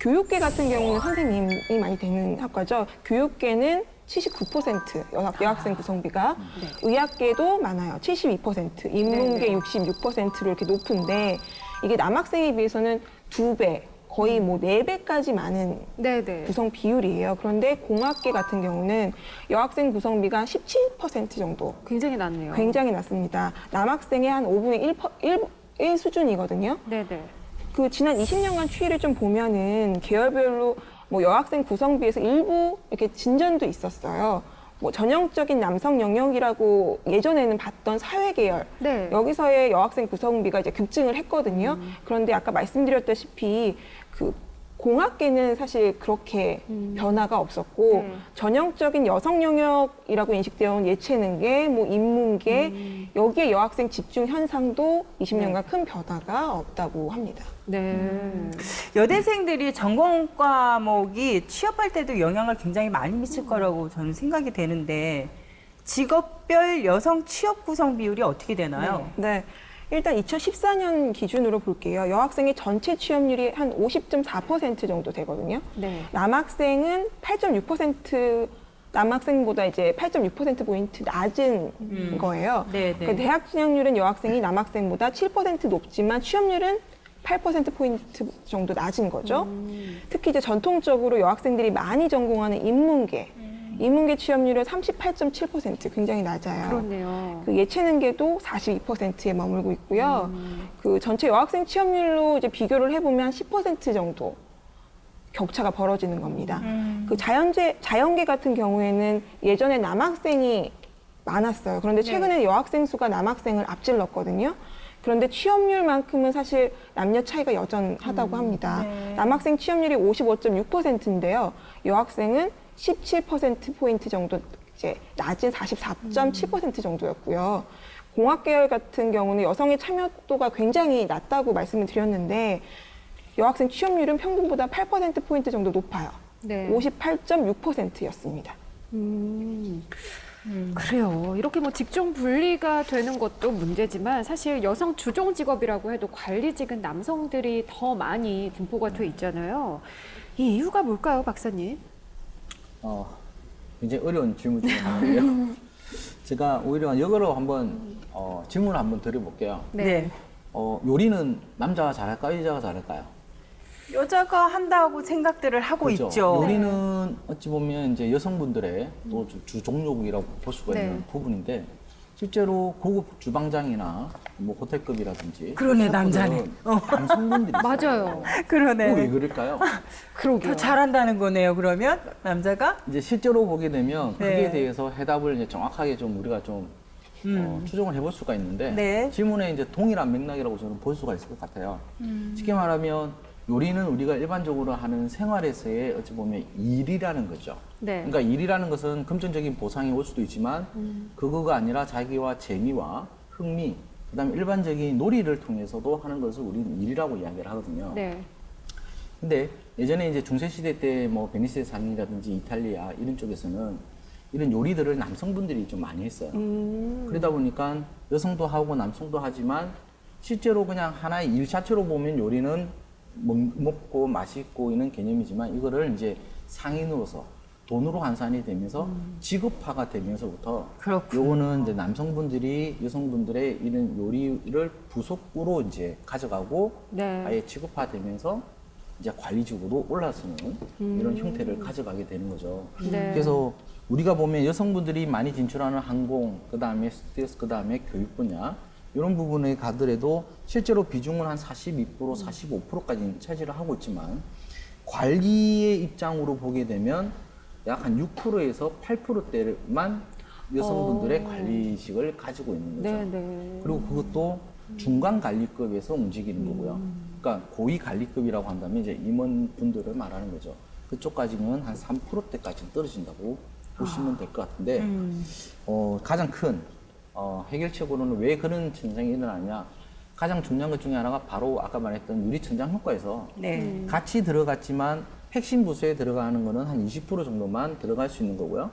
교육계 같은 경우는 선생님이 많이 되는 학과죠. 교육계는 79% 여학생 구성비가, 의학계도 많아요. 72%, 인문계 66%로 이렇게 높은데 이게 남학생에 비해서는 2배, 거의 뭐 4배까지 많은 네네. 구성 비율이에요. 그런데 공학계 같은 경우는 여학생 구성비가 17% 정도. 굉장히 낮네요. 굉장히 낮습니다. 남학생의 한 5분의 1 수준이거든요. 네네. 그 지난 20년간 추이를 좀 보면은 계열별로 뭐 여학생 구성비에서 일부 이렇게 진전도 있었어요. 뭐 전형적인 남성 영역이라고 예전에는 봤던 사회 계열 네. 여기서의 여학생 구성비가 이제 급증을 했거든요. 그런데 아까 말씀드렸다시피 그 공학계는 사실 그렇게 변화가 없었고 네. 전형적인 여성 영역이라고 인식되어 온 예체능계, 뭐 인문계 여기에 여학생 집중 현상도 20년간 큰 변화가 없다고 합니다. 네. 여대생들이 전공 과목이 취업할 때도 영향을 굉장히 많이 미칠 거라고 저는 생각이 되는데 직업별 여성 취업 구성 비율이 어떻게 되나요? 네. 일단 2014년 기준으로 볼게요. 여학생의 전체 취업률이 한 50.4% 정도 되거든요. 네. 남학생은 8.6%, 남학생보다 이제 8.6%포인트 낮은 거예요. 네, 네. 그러니까 대학 진학률은 여학생이 남학생보다 7% 높지만 취업률은 8%포인트 정도 낮은 거죠. 특히 이제 전통적으로 여학생들이 많이 전공하는 인문계, 인문계 취업률은 38.7%, 굉장히 낮아요. 그렇네요. 그 예체능계도 42%에 머물고 있고요. 그 전체 여학생 취업률로 이제 비교를 해보면 한 10% 정도 격차가 벌어지는 겁니다. 그 자연계 같은 경우에는 예전에 남학생이 많았어요. 그런데 최근에 여학생 수가 남학생을 앞질렀거든요. 그런데 취업률만큼은 사실 남녀 차이가 여전하다고 합니다. 남학생 취업률이 55.6%인데요. 여학생은 17%포인트 정도 이제 낮은 44.7% 정도였고요. 공학 계열 같은 경우는 여성의 참여도가 굉장히 낮다고 말씀을 드렸는데 여학생 취업률은 평균보다 8%포인트 정도 높아요. 네. 58.6%였습니다. 그래요. 이렇게 뭐 직종 분리가 되는 것도 문제지만 사실 여성 주종 직업이라고 해도 관리직은 남성들이 더 많이 분포가 돼 있잖아요. 이 이유가 뭘까요, 박사님? 굉장히 어려운 질문 중에 하나인데요. 제가 오히려 이거로 한번 질문을 한번 드려볼게요. 네. 요리는 남자가 잘할까요? 여자가 잘할까요? 여자가 한다고 생각들을 하고 그렇죠. 있죠. 요리는 어찌 보면 이제 여성분들의 또 주 종목이라고 볼 수가 네. 있는 부분인데 실제로 고급 주방장이나 뭐 호텔급이라든지 그러네, 셰프들은 남자네. 남성분들이 있어요. 맞아요. 그러네. 왜 그럴까요? 그러게요. 더 잘한다는 거네요, 그러면? 남자가? 이제 실제로 보게 되면 네. 그에 대해서 해답을 이제 정확하게 좀 우리가 좀 추정을 해볼 수가 있는데 네. 질문에 이제 동일한 맥락이라고 저는 볼 수가 있을 것 같아요. 쉽게 말하면 요리는 우리가 일반적으로 하는 생활에서의 어찌 보면 일이라는 거죠. 네. 그러니까 일이라는 것은 금전적인 보상이 올 수도 있지만 그거가 아니라 자기와 재미와 흥미, 그다음에 일반적인 놀이를 통해서도 하는 것을 우리는 일이라고 이야기를 하거든요. 네. 근데 예전에 이제 중세시대 때 뭐 베니스의 상이라든지 이탈리아 이런 쪽에서는 이런 요리들을 남성분들이 좀 많이 했어요. 그러다 보니까 여성도 하고 남성도 하지만 실제로 그냥 하나의 일 자체로 보면 요리는 먹고 맛있고 이런 개념이지만 이거를 이제 상인으로서 돈으로 환산이 되면서 직업화가 되면서부터 그렇군요. 요거는 이제 남성분들이 여성분들의 이런 요리를 부속으로 이제 가져가고 네. 아예 직업화되면서 이제 관리직으로 올라서는 이런 형태를 가져가게 되는 거죠. 네. 그래서 우리가 보면 여성분들이 많이 진출하는 항공, 그 다음에 스튜어디스, 그 다음에 교육 분야 이런 부분에 가더라도 실제로 비중은 한 42%, 45%까지 차지를 하고 있지만 관리의 입장으로 보게 되면 약 한 6%에서 8%대만 여성분들의 관리직을 가지고 있는 거죠. 네, 네. 그리고 그것도 중간 관리급에서 움직이는 거고요. 그러니까 고위 관리급이라고 한다면 이제 임원분들을 말하는 거죠. 그쪽까지는 한 3%대까지 떨어진다고 보시면 될 것 같은데 가장 큰 해결책으로는 왜 그런 현상이 일어나냐? 가장 중요한 것 중에 하나가 바로 아까 말했던 유리천장 효과에서 네. 같이 들어갔지만 핵심 부서에 들어가는 거는 한 20% 정도만 들어갈 수 있는 거고요.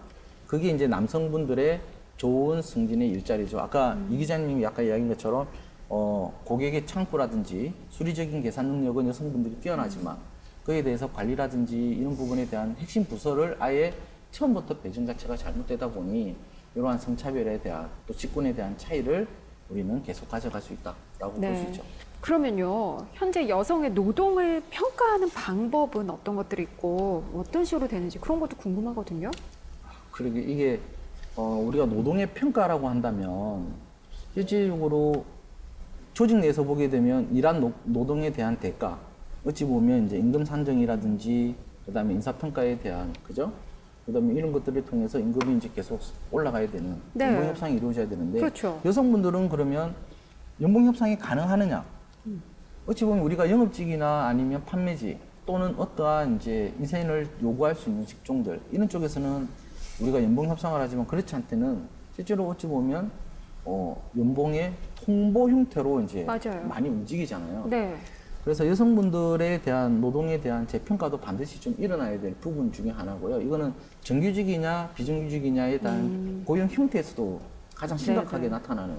그게 이제 남성분들의 좋은 승진의 일자리죠. 아까 이 기자님이 아까 이야기한 것처럼 고객의 창구라든지 수리적인 계산 능력은 여성분들이 뛰어나지만 그에 대해서 관리라든지 이런 부분에 대한 핵심 부서를 아예 처음부터 배정 자체가 잘못되다 보니 이러한 성차별에 대한 또 직군에 대한 차이를 우리는 계속 가져갈 수 있다라고 볼 수 있죠. 그러면요, 현재 여성의 노동을 평가하는 방법은 어떤 것들이 있고 어떤 식으로 되는지 그런 것도 궁금하거든요. 그리고 이게 우리가 노동의 평가라고 한다면 실질적으로 조직 내에서 보게 되면 일한 노동에 대한 대가, 어찌 보면 이제 임금 산정이라든지 그다음에 인사평가에 대한 그죠? 그다음에 이런 것들을 통해서 임금이 이제 계속 올라가야 되는 네. 연봉 협상이 이루어져야 되는데 그렇죠. 여성분들은 그러면 연봉 협상이 가능하느냐? 어찌 보면 우리가 영업직이나 아니면 판매직 또는 어떠한 이제 인센을 요구할 수 있는 직종들 이런 쪽에서는 우리가 연봉 협상을 하지만 그렇지 않때는 실제로 어찌 보면 연봉의 통보 형태로 이제 맞아요. 많이 움직이잖아요. 네. 그래서 여성분들에 대한 노동에 대한 재평가도 반드시 좀 일어나야 될 부분 중에 하나고요. 이거는 정규직이냐 비정규직이냐에 대한 고용 형태에서도 가장 심각하게 네. 나타나는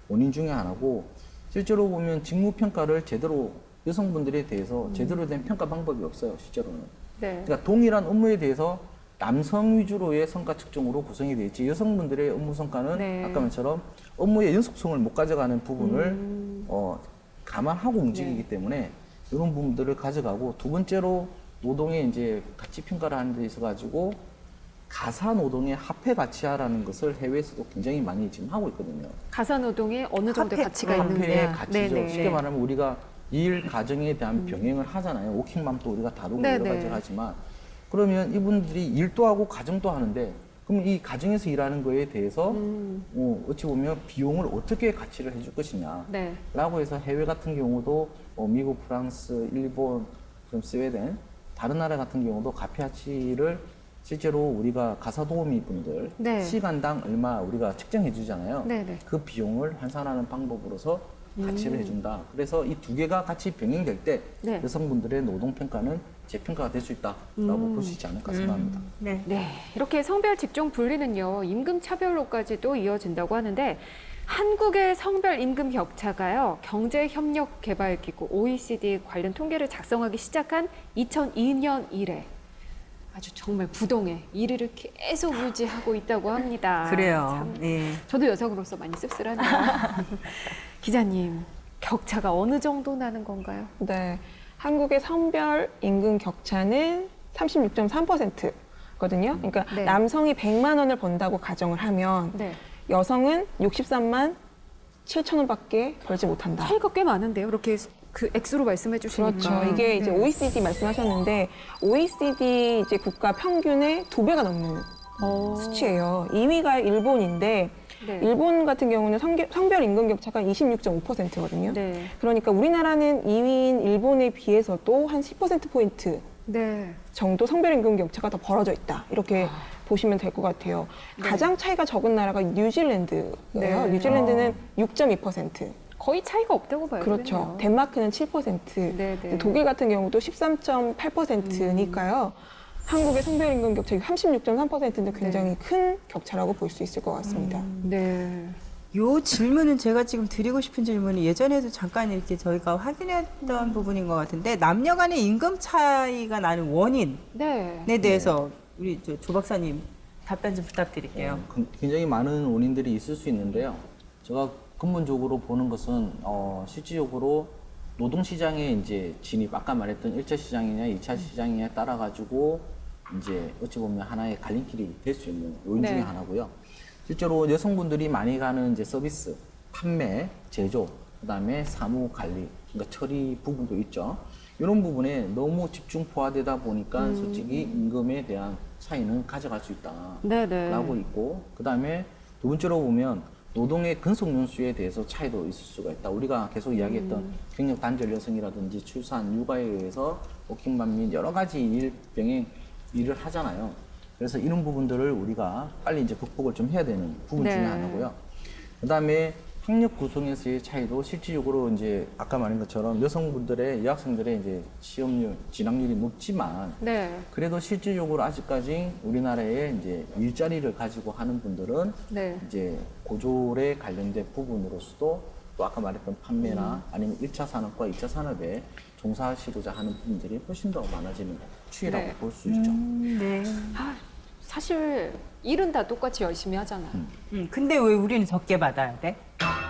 원인 중에 하나고 실제로 보면 직무 평가를 제대로 여성분들에 대해서 제대로 된 평가 방법이 없어요, 실제로는. 네. 그러니까 동일한 업무에 대해서 남성 위주로의 성과 측정으로 구성이 되어 있지 여성분들의 업무 성과는 네. 아까 말처럼 업무의 연속성을 못 가져가는 부분을 감안하고 움직이기 때문에 이런 부분들을 가져가고 두 번째로 노동에 이제 가치 평가를 하는 데 있어 가지고 가사 노동의 합해 가치화라는 것을 해외에서도 굉장히 많이 지금 하고 있거든요. 가사 노동에 어느 정도의 가치가 합해의 있느냐. 가치죠. 네네. 쉽게 말하면 우리가 일 가정에 대한 병행을 하잖아요. 워킹맘도 우리가 다루고 네네. 여러 가지를 하지만 그러면 이분들이 일도 하고 가정도 하는데 그럼 이 가정에서 일하는 거에 대해서 어찌 보면 비용을 어떻게 가치를 해줄 것이냐 네. 라고 해서 해외 같은 경우도 미국, 프랑스, 일본, 그럼 스웨덴 다른 나라 같은 경우도 가치를 실제로 우리가 가사 도우미 분들 네. 시간당 얼마 우리가 측정해 주잖아요. 네네. 그 비용을 환산하는 방법으로서 가치를 해준다. 그래서 이 두 개가 같이 병행될 때 네. 여성분들의 노동 평가는 재평가가 될 수 있다라고 볼 수 있지 않을까 생각합니다. 네. 네, 이렇게 성별 직종 분리는요, 임금 차별로까지도 이어진다고 하는데, 한국의 성별 임금 격차가요, 경제협력개발기구 OECD 관련 통계를 작성하기 시작한 2002년 이래 아주 정말 부동의 1위를 계속 유지하고 있다고 합니다. 그래요. 참, 예. 저도 여성으로서 많이 씁쓸하네요. 기자님, 격차가 어느 정도 나는 건가요? 네. 한국의 성별 임금 격차는 36.3%거든요. 그러니까 네. 남성이 100만 원을 번다고 가정을 하면 네. 여성은 63만 7천 원밖에 벌지 못한다. 차이가 꽤 많은데요. 이렇게 그 액수로 말씀해 주시니까. 그렇죠. 이게 이제 네. OECD 말씀하셨는데 OECD 이제 국가 평균의 2배가 넘는 수치예요. 2위가 일본인데 네. 일본 같은 경우는 성별 임금 격차가 26.5%거든요. 네. 그러니까 우리나라는 2위인 일본에 비해서도 한 10%포인트 네. 정도 성별 임금 격차가 더 벌어져 있다. 이렇게 보시면 될 것 같아요. 네. 가장 차이가 적은 나라가 뉴질랜드예요. 네. 뉴질랜드는 6.2%. 거의 차이가 없다고 봐요. 그렇죠. 덴마크는 7%. 네, 네. 독일 같은 경우도 13.8%니까요. 한국의 성별 임금 격차가 36.3%인데 굉장히 큰 격차라고 볼 수 있을 것 같습니다. 네. 요 질문은 제가 지금 드리고 싶은 질문이 예전에도 잠깐 이렇게 저희가 확인했던 부분인 것 같은데 남녀 간의 임금 차이가 나는 원인에 네. 대해서 우리 조 박사님 답변 좀 부탁드릴게요. 굉장히 많은 원인들이 있을 수 있는데요. 제가 근본적으로 보는 것은 실질적으로 노동시장에 이제 진입, 아까 말했던 1차 시장이냐 2차 시장이냐에 따라 가지고 이제 어찌 보면 하나의 갈림길이 될 수 있는 요인 중에 네. 하나고요. 실제로 여성분들이 많이 가는 이제 서비스, 판매, 제조, 그다음에 사무 관리, 그러니까 처리 부분도 있죠. 이런 부분에 너무 집중 포화되다 보니까 솔직히 임금에 대한 차이는 가져갈 수 네네. 있다라고 있고, 그다음에 두 번째로 보면 노동의 근속 연수에 대해서 차이도 있을 수가 있다. 우리가 계속 이야기했던 경력 단절 여성이라든지 출산, 육아에 의해서 워킹맘 및 여러 가지 일 병행 일을 하잖아요. 그래서 이런 부분들을 우리가 빨리 이제 극복을 좀 해야 되는 부분 중에 네. 하나고요. 그다음에 학력 구성에서의 차이도 실질적으로 이제 아까 말한 것처럼 여성분들의 여학생들의 이제 취업률, 진학률이 높지만 네. 그래도 실질적으로 아직까지 우리나라에 이제 일자리를 가지고 하는 분들은 네. 이제 고졸에 관련된 부분으로서도 또 아까 말했던 판매나 아니면 1차 산업과 2차 산업에 종사하시고자 하는 분들이 훨씬 더 많아지는 추이라고 네. 볼 수 있죠. 네. 아, 사실 일은 다 똑같이 열심히 하잖아요. 근데 왜 우리는 적게 받아야 돼?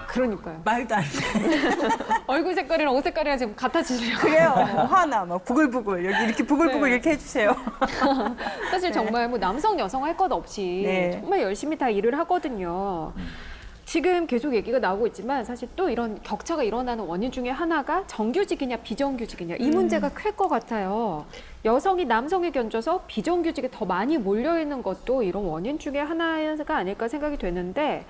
그러니까요. 말도 안 돼. 얼굴 색깔이랑 옷 색깔이랑 지금 같아지려고. 그래요. 화나 막 부글부글 여기 이렇게 부글부글 네. 이렇게 해주세요. 사실 정말 뭐 남성 여성 할 것 없이 네. 정말 열심히 다 일을 하거든요. 지금 계속 얘기가 나오고 있지만 사실 또 이런 격차가 일어나는 원인 중에 하나가 정규직이냐 비정규직이냐 이 문제가 클 것 같아요. 여성이 남성에 견줘서 비정규직에 더 많이 몰려있는 것도 이런 원인 중에 하나가 아닐까 생각이 되는데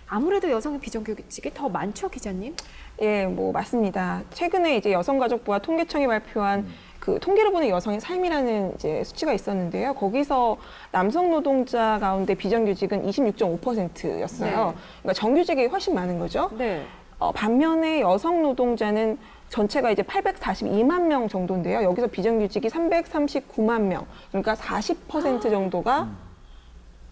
아무래도 여성의 비정규직이 더 많죠, 기자님? 예, 뭐 맞습니다. 최근에 이제 여성가족부와 통계청이 발표한 그 통계를 보는 여성의 삶이라는 이제 수치가 있었는데요. 거기서 남성 노동자 가운데 비정규직은 26.5%였어요. 네. 그러니까 정규직이 훨씬 많은 거죠. 네. 반면에 여성 노동자는 전체가 이제 842만 명 정도인데요. 여기서 비정규직이 339만 명. 그러니까 40% 정도가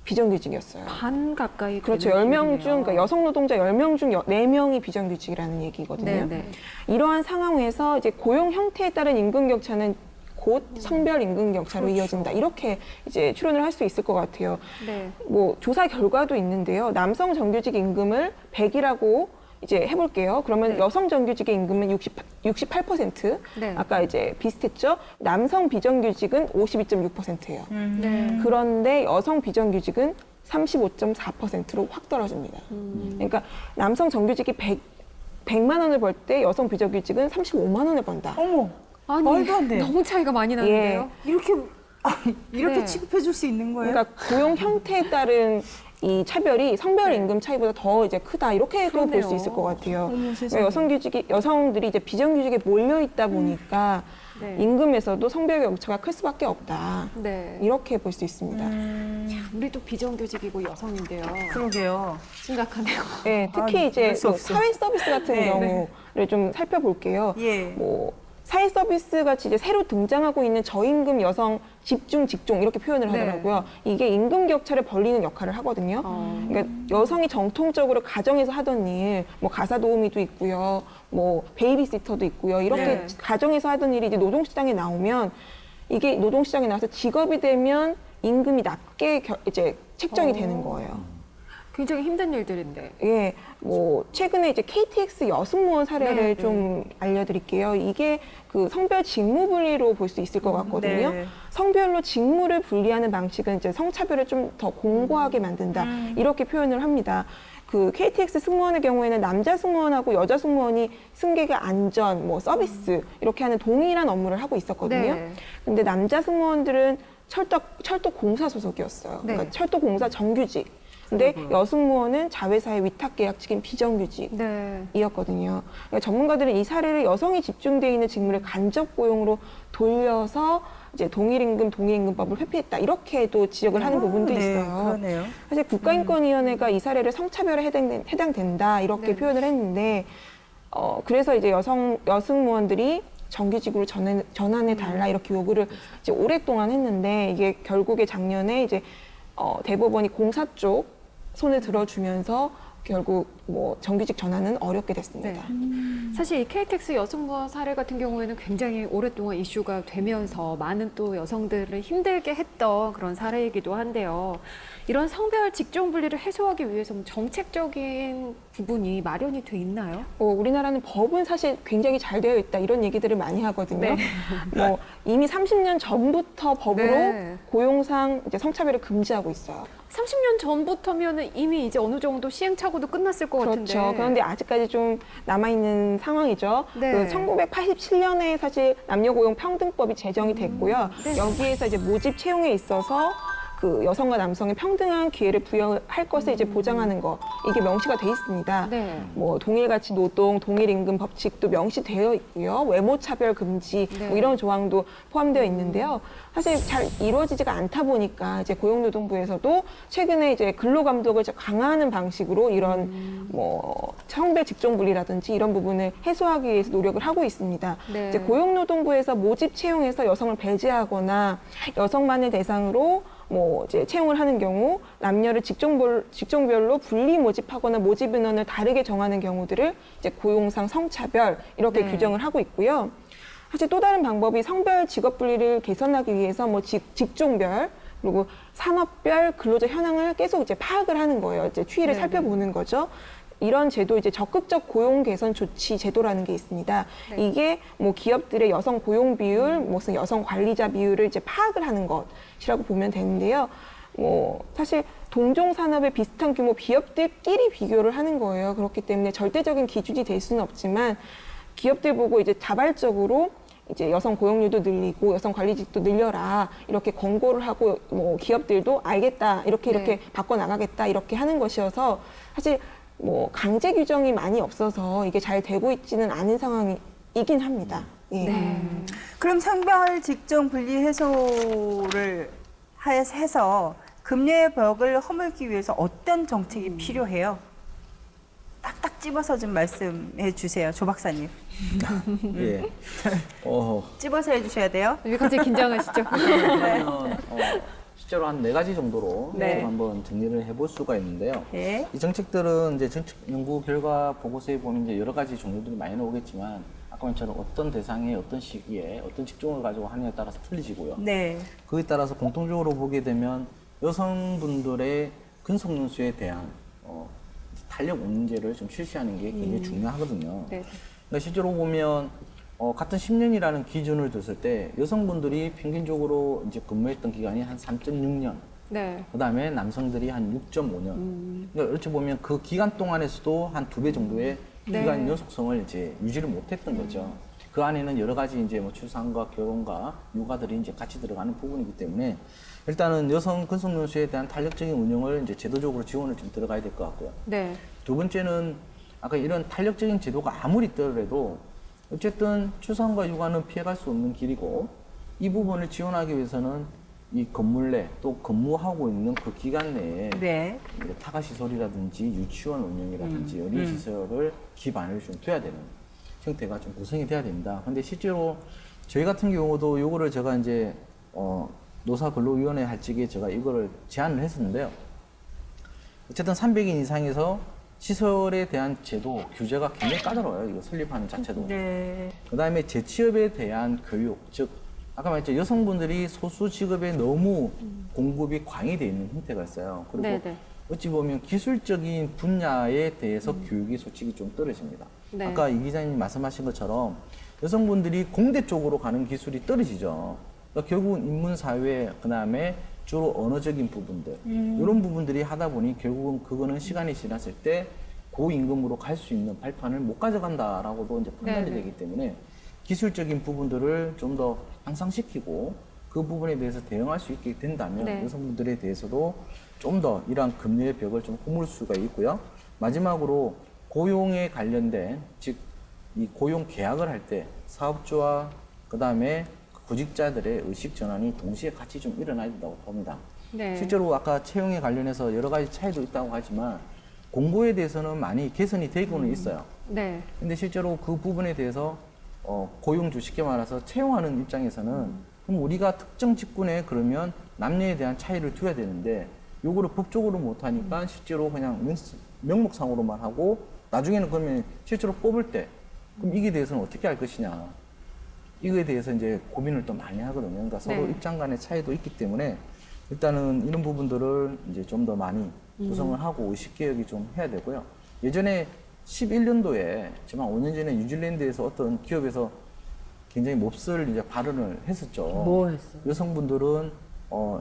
비정규직이었어요. 반 가까이. 그렇죠. 되는 10명 중, 기준이네요. 그러니까 여성 노동자 10명 중 4명이 비정규직이라는 얘기거든요. 네. 이러한 상황에서 이제 고용 형태에 따른 임금 격차는 곧 성별 임금 격차로 그렇죠. 이어진다. 이렇게 이제 추론을 할 수 있을 것 같아요. 네. 뭐 조사 결과도 있는데요. 남성 정규직 임금을 100이라고 이제 해볼게요. 그러면 네. 여성 정규직의 임금은 68%. 네. 아까 이제 비슷했죠. 남성 비정규직은 52.6%예요. 네. 그런데 여성 비정규직은 35.4%로 확 떨어집니다. 그러니까 남성 정규직이 100만 원을 벌 때 여성 비정규직은 35만 원을 번다. 어머, 아니, 말도 안 돼. 너무 차이가 많이 나는데요. 이렇게 네. 취급해 줄 수 있는 거예요? 그러니까 고용 형태에 따른 이 차별이 성별 임금 차이보다 더 이제 크다 이렇게도 볼 수 그러네요. 있을 것 같아요. 어머, 세상에. 그러니까 여성들이 이제 비정규직에 몰려 있다 보니까 네. 임금에서도 성별 격차가 클 수밖에 없다. 네. 이렇게 볼 수 있습니다. 우리도 비정규직이고 여성인데요. 그러게요. 심각하네요. 네, 특히 아, 이제 이럴 수 뭐 없어. 사회 서비스 같은 네, 경우를 좀 살펴볼게요. 예. 뭐 사회 서비스 같이 이제 새로 등장하고 있는 저임금 여성 집중 직종 이렇게 표현을 네. 하더라고요. 이게 임금 격차를 벌리는 역할을 하거든요. 그러니까 여성이 정통적으로 가정에서 하던 일, 뭐 가사 도우미도 있고요, 뭐 베이비시터도 있고요. 이렇게 네. 가정에서 하던 일이 이제 노동시장에 나오면 이게 노동시장에 나와서 직업이 되면 임금이 낮게 이제 책정이 되는 거예요. 굉장히 힘든 일들인데. 예, 뭐 최근에 이제 KTX 여승무원 사례를 네, 좀 알려드릴게요. 이게 그 성별 직무 분리로 볼 수 있을 것 같거든요. 네. 성별로 직무를 분리하는 방식은 이제 성차별을 좀 더 공고하게 만든다 이렇게 표현을 합니다. 그 KTX 승무원의 경우에는 남자 승무원하고 여자 승무원이 승객의 안전, 뭐 서비스 이렇게 하는 동일한 업무를 하고 있었거든요. 네. 근데 남자 승무원들은 철도 공사 소속이었어요. 네. 그러니까 철도 공사 정규직. 근데 여승무원은 자회사의 위탁계약직인 비정규직이었거든요. 네. 그러니까 전문가들은 이 사례를 여성이 집중되어 있는 직무를 간접 고용으로 돌려서 이제 동일임금법을 회피했다 이렇게도 지적을 하는 부분도 네, 있어요. 그러네요. 사실 국가인권위원회가 이 사례를 성차별에 해당된다 이렇게 네. 표현을 했는데 그래서 이제 여승무원들이 정규직으로 전환해 달라 이렇게 요구를 이제 오랫동안 했는데 이게 결국에 작년에 이제 대법원이 공사 쪽 손을 들어주면서 결국 뭐 정규직 전환은 어렵게 됐습니다. 사실 이 KTX 여승무원 사례 같은 경우에는 굉장히 오랫동안 이슈가 되면서 많은 또 여성들을 힘들게 했던 그런 사례이기도 한데요. 이런 성별 직종 분리를 해소하기 위해서 정책적인 부분이 마련이 돼 있나요? 우리나라는 법은 사실 굉장히 잘 되어 있다 이런 얘기들을 많이 하거든요. 네. 뭐 이미 30년 전부터 법으로 네. 고용상 이제 성차별을 금지하고 있어요. 30년 전부터면은 이미 이제 어느 정도 시행착오도 끝났을 것 같은데. 그렇죠. 그런데 아직까지 좀 남아있는 상황이죠. 네. 그 1987년에 사실 남녀고용평등법이 제정이 됐고요. 네. 여기에서 이제 모집 채용에 있어서 그 여성과 남성의 평등한 기회를 부여할 것을 이제 보장하는 거 이게 명시가 돼 있습니다. 네. 뭐 동일가치 노동, 동일임금 법칙도 명시되어 있고요. 외모 차별 금지 네. 뭐 이런 조항도 포함되어 있는데요. 사실 잘 이루어지지가 않다 보니까 이제 고용노동부에서도 최근에 이제 근로감독을 강화하는 방식으로 이런 뭐 성별 직종 분리라든지 이런 부분을 해소하기 위해서 노력을 하고 있습니다. 네. 이제 고용노동부에서 모집 채용에서 여성을 배제하거나 여성만을 대상으로 뭐 이제 채용을 하는 경우 남녀를 직종별로 분리 모집하거나 모집 인원을 다르게 정하는 경우들을 이제 고용상 성차별 이렇게 네. 규정을 하고 있고요. 사실 또 다른 방법이 성별 직업 분리를 개선하기 위해서 뭐 직종별 그리고 산업별 근로자 현황을 계속 이제 파악을 하는 거예요. 이제 추이를 네. 살펴보는 거죠. 이런 제도 이제 적극적 고용 개선 조치 제도라는 게 있습니다. 네. 이게 뭐 기업들의 여성 고용 비율, 무슨 여성 관리자 비율을 이제 파악을 하는 것이라고 보면 되는데요. 뭐 사실 동종 산업의 비슷한 규모 기업들끼리 비교를 하는 거예요. 그렇기 때문에 절대적인 기준이 될 수는 없지만 기업들 보고 이제 자발적으로 이제 여성 고용률도 늘리고 여성 관리직도 늘려라 이렇게 권고를 하고 뭐 기업들도 알겠다 이렇게 바꿔 나가겠다 이렇게 하는 것이어서 사실 뭐 강제 규정이 많이 없어서 이게 잘 되고 있지는 않은 상황이긴 합니다. 예. 네. 그럼 성별 직종 분리 해소를 해서 금리의 벽을 허물기 위해서 어떤 정책이 필요해요? 딱딱 집어서 좀 말씀해 주세요, 조 박사님. 예. 집어서 해주셔야 돼요. 왜 갑자기 긴장하시죠? 그러면 실제로 한 4가지 정도로 네. 제가 한번 정리를 해볼 수가 있는데요. 네. 이 정책들은 이제 정책 연구 결과 보고서에 보면 이제 여러 가지 종류들이 많이 나오겠지만 아까 말처럼 어떤 대상에 어떤 시기에 어떤 직종을 가지고 하느냐에 따라서 틀리지고요. 네. 그에 따라서 공통적으로 보게 되면 여성분들의 근속연수에 대한 탄력 문제를 좀 실시하는 게 굉장히 중요하거든요. 네. 그러니까 실제로 보면 같은 10년이라는 기준을 뒀을 때 여성분들이 평균적으로 이제 근무했던 기간이 한 3.6년, 네. 그다음에 남성들이 한 6.5년. 그러니까 어찌 보면 그 기간 동안에서도 한 2배 정도의 네. 기간 연속성을 이제 유지를 못했던 거죠. 그 안에는 여러 가지 이제 뭐 출산과 결혼과 육아들이 이제 같이 들어가는 부분이기 때문에 일단은 여성 근속연수에 대한 탄력적인 운영을 이제 제도적으로 지원을 좀 들어가야 될 것 같고요. 네. 두 번째는 아까 이런 탄력적인 제도가 아무리 있더라도 어쨌든 출산과 육아는 피해갈 수 없는 길이고 이 부분을 지원하기 위해서는 이 건물 내 또 근무하고 있는 그 기간 내에 네. 이제 타가시설이라든지 유치원 운영이라든지 어린이시설을 기반을 좀 둬야 되는 형태가 좀 구성이 돼야 됩니다. 근데 실제로 저희 같은 경우도 요거를 제가 이제 노사근로위원회 할 적에 제가 이거를 제안을 했었는데요. 어쨌든 300인 이상에서 시설에 대한 제도, 규제가 굉장히 까다로워요. 이거 설립하는 자체도. 네. 그 다음에 재취업에 대한 교육, 즉, 아까 말했죠. 여성분들이 소수 직업에 너무 공급이 광의되어 있는 형태가 있어요. 그리고 네네. 어찌 보면 기술적인 분야에 대해서 교육이 솔직히 좀 떨어집니다. 네. 아까 이 기자님 말씀하신 것처럼 여성분들이 공대 쪽으로 가는 기술이 떨어지죠. 그러니까 결국은 인문사회, 그 다음에 주로 언어적인 부분들, 이런 부분들이 하다 보니 결국은 그거는 시간이 지났을 때 고임금으로 갈 수 있는 발판을 못 가져간다라고도 이제 판단이 네네. 되기 때문에 기술적인 부분들을 좀 더 향상시키고 그 부분에 대해서 대응할 수 있게 된다면 네. 여성분들에 대해서도 좀 더 이러한 금리의 벽을 좀 허물 수가 있고요. 마지막으로 고용에 관련된, 즉, 이 고용 계약을 할 때 사업주와 그 다음에 구직자들의 의식 전환이 동시에 같이 좀 일어나야 된다고 봅니다. 네. 실제로 아까 채용에 관련해서 여러 가지 차이도 있다고 하지만 공고에 대해서는 많이 개선이 되고는 있어요. 네. 근데 실제로 그 부분에 대해서 고용주 쉽게 말해서 채용하는 입장에서는 그럼 우리가 특정 직군에 그러면 남녀에 대한 차이를 두어야 되는데 요거를 법적으로 못하니까 실제로 그냥 명목상으로만 하고 나중에는 그러면 실제로 뽑을 때 그럼 이게 대해서는 어떻게 할 것이냐. 이거에 대해서 이제 고민을 또 많이 하거든요. 그러니까 서로 네. 입장 간의 차이도 있기 때문에 일단은 이런 부분들을 이제 좀 더 많이 구성을 하고 의식 개혁이 좀 해야 되고요. 예전에 11년도에 지금 한 5년 전에 뉴질랜드에서 어떤 기업에서 굉장히 몹쓸 이제 발언을 했었죠. 뭐 했어요? 여성분들은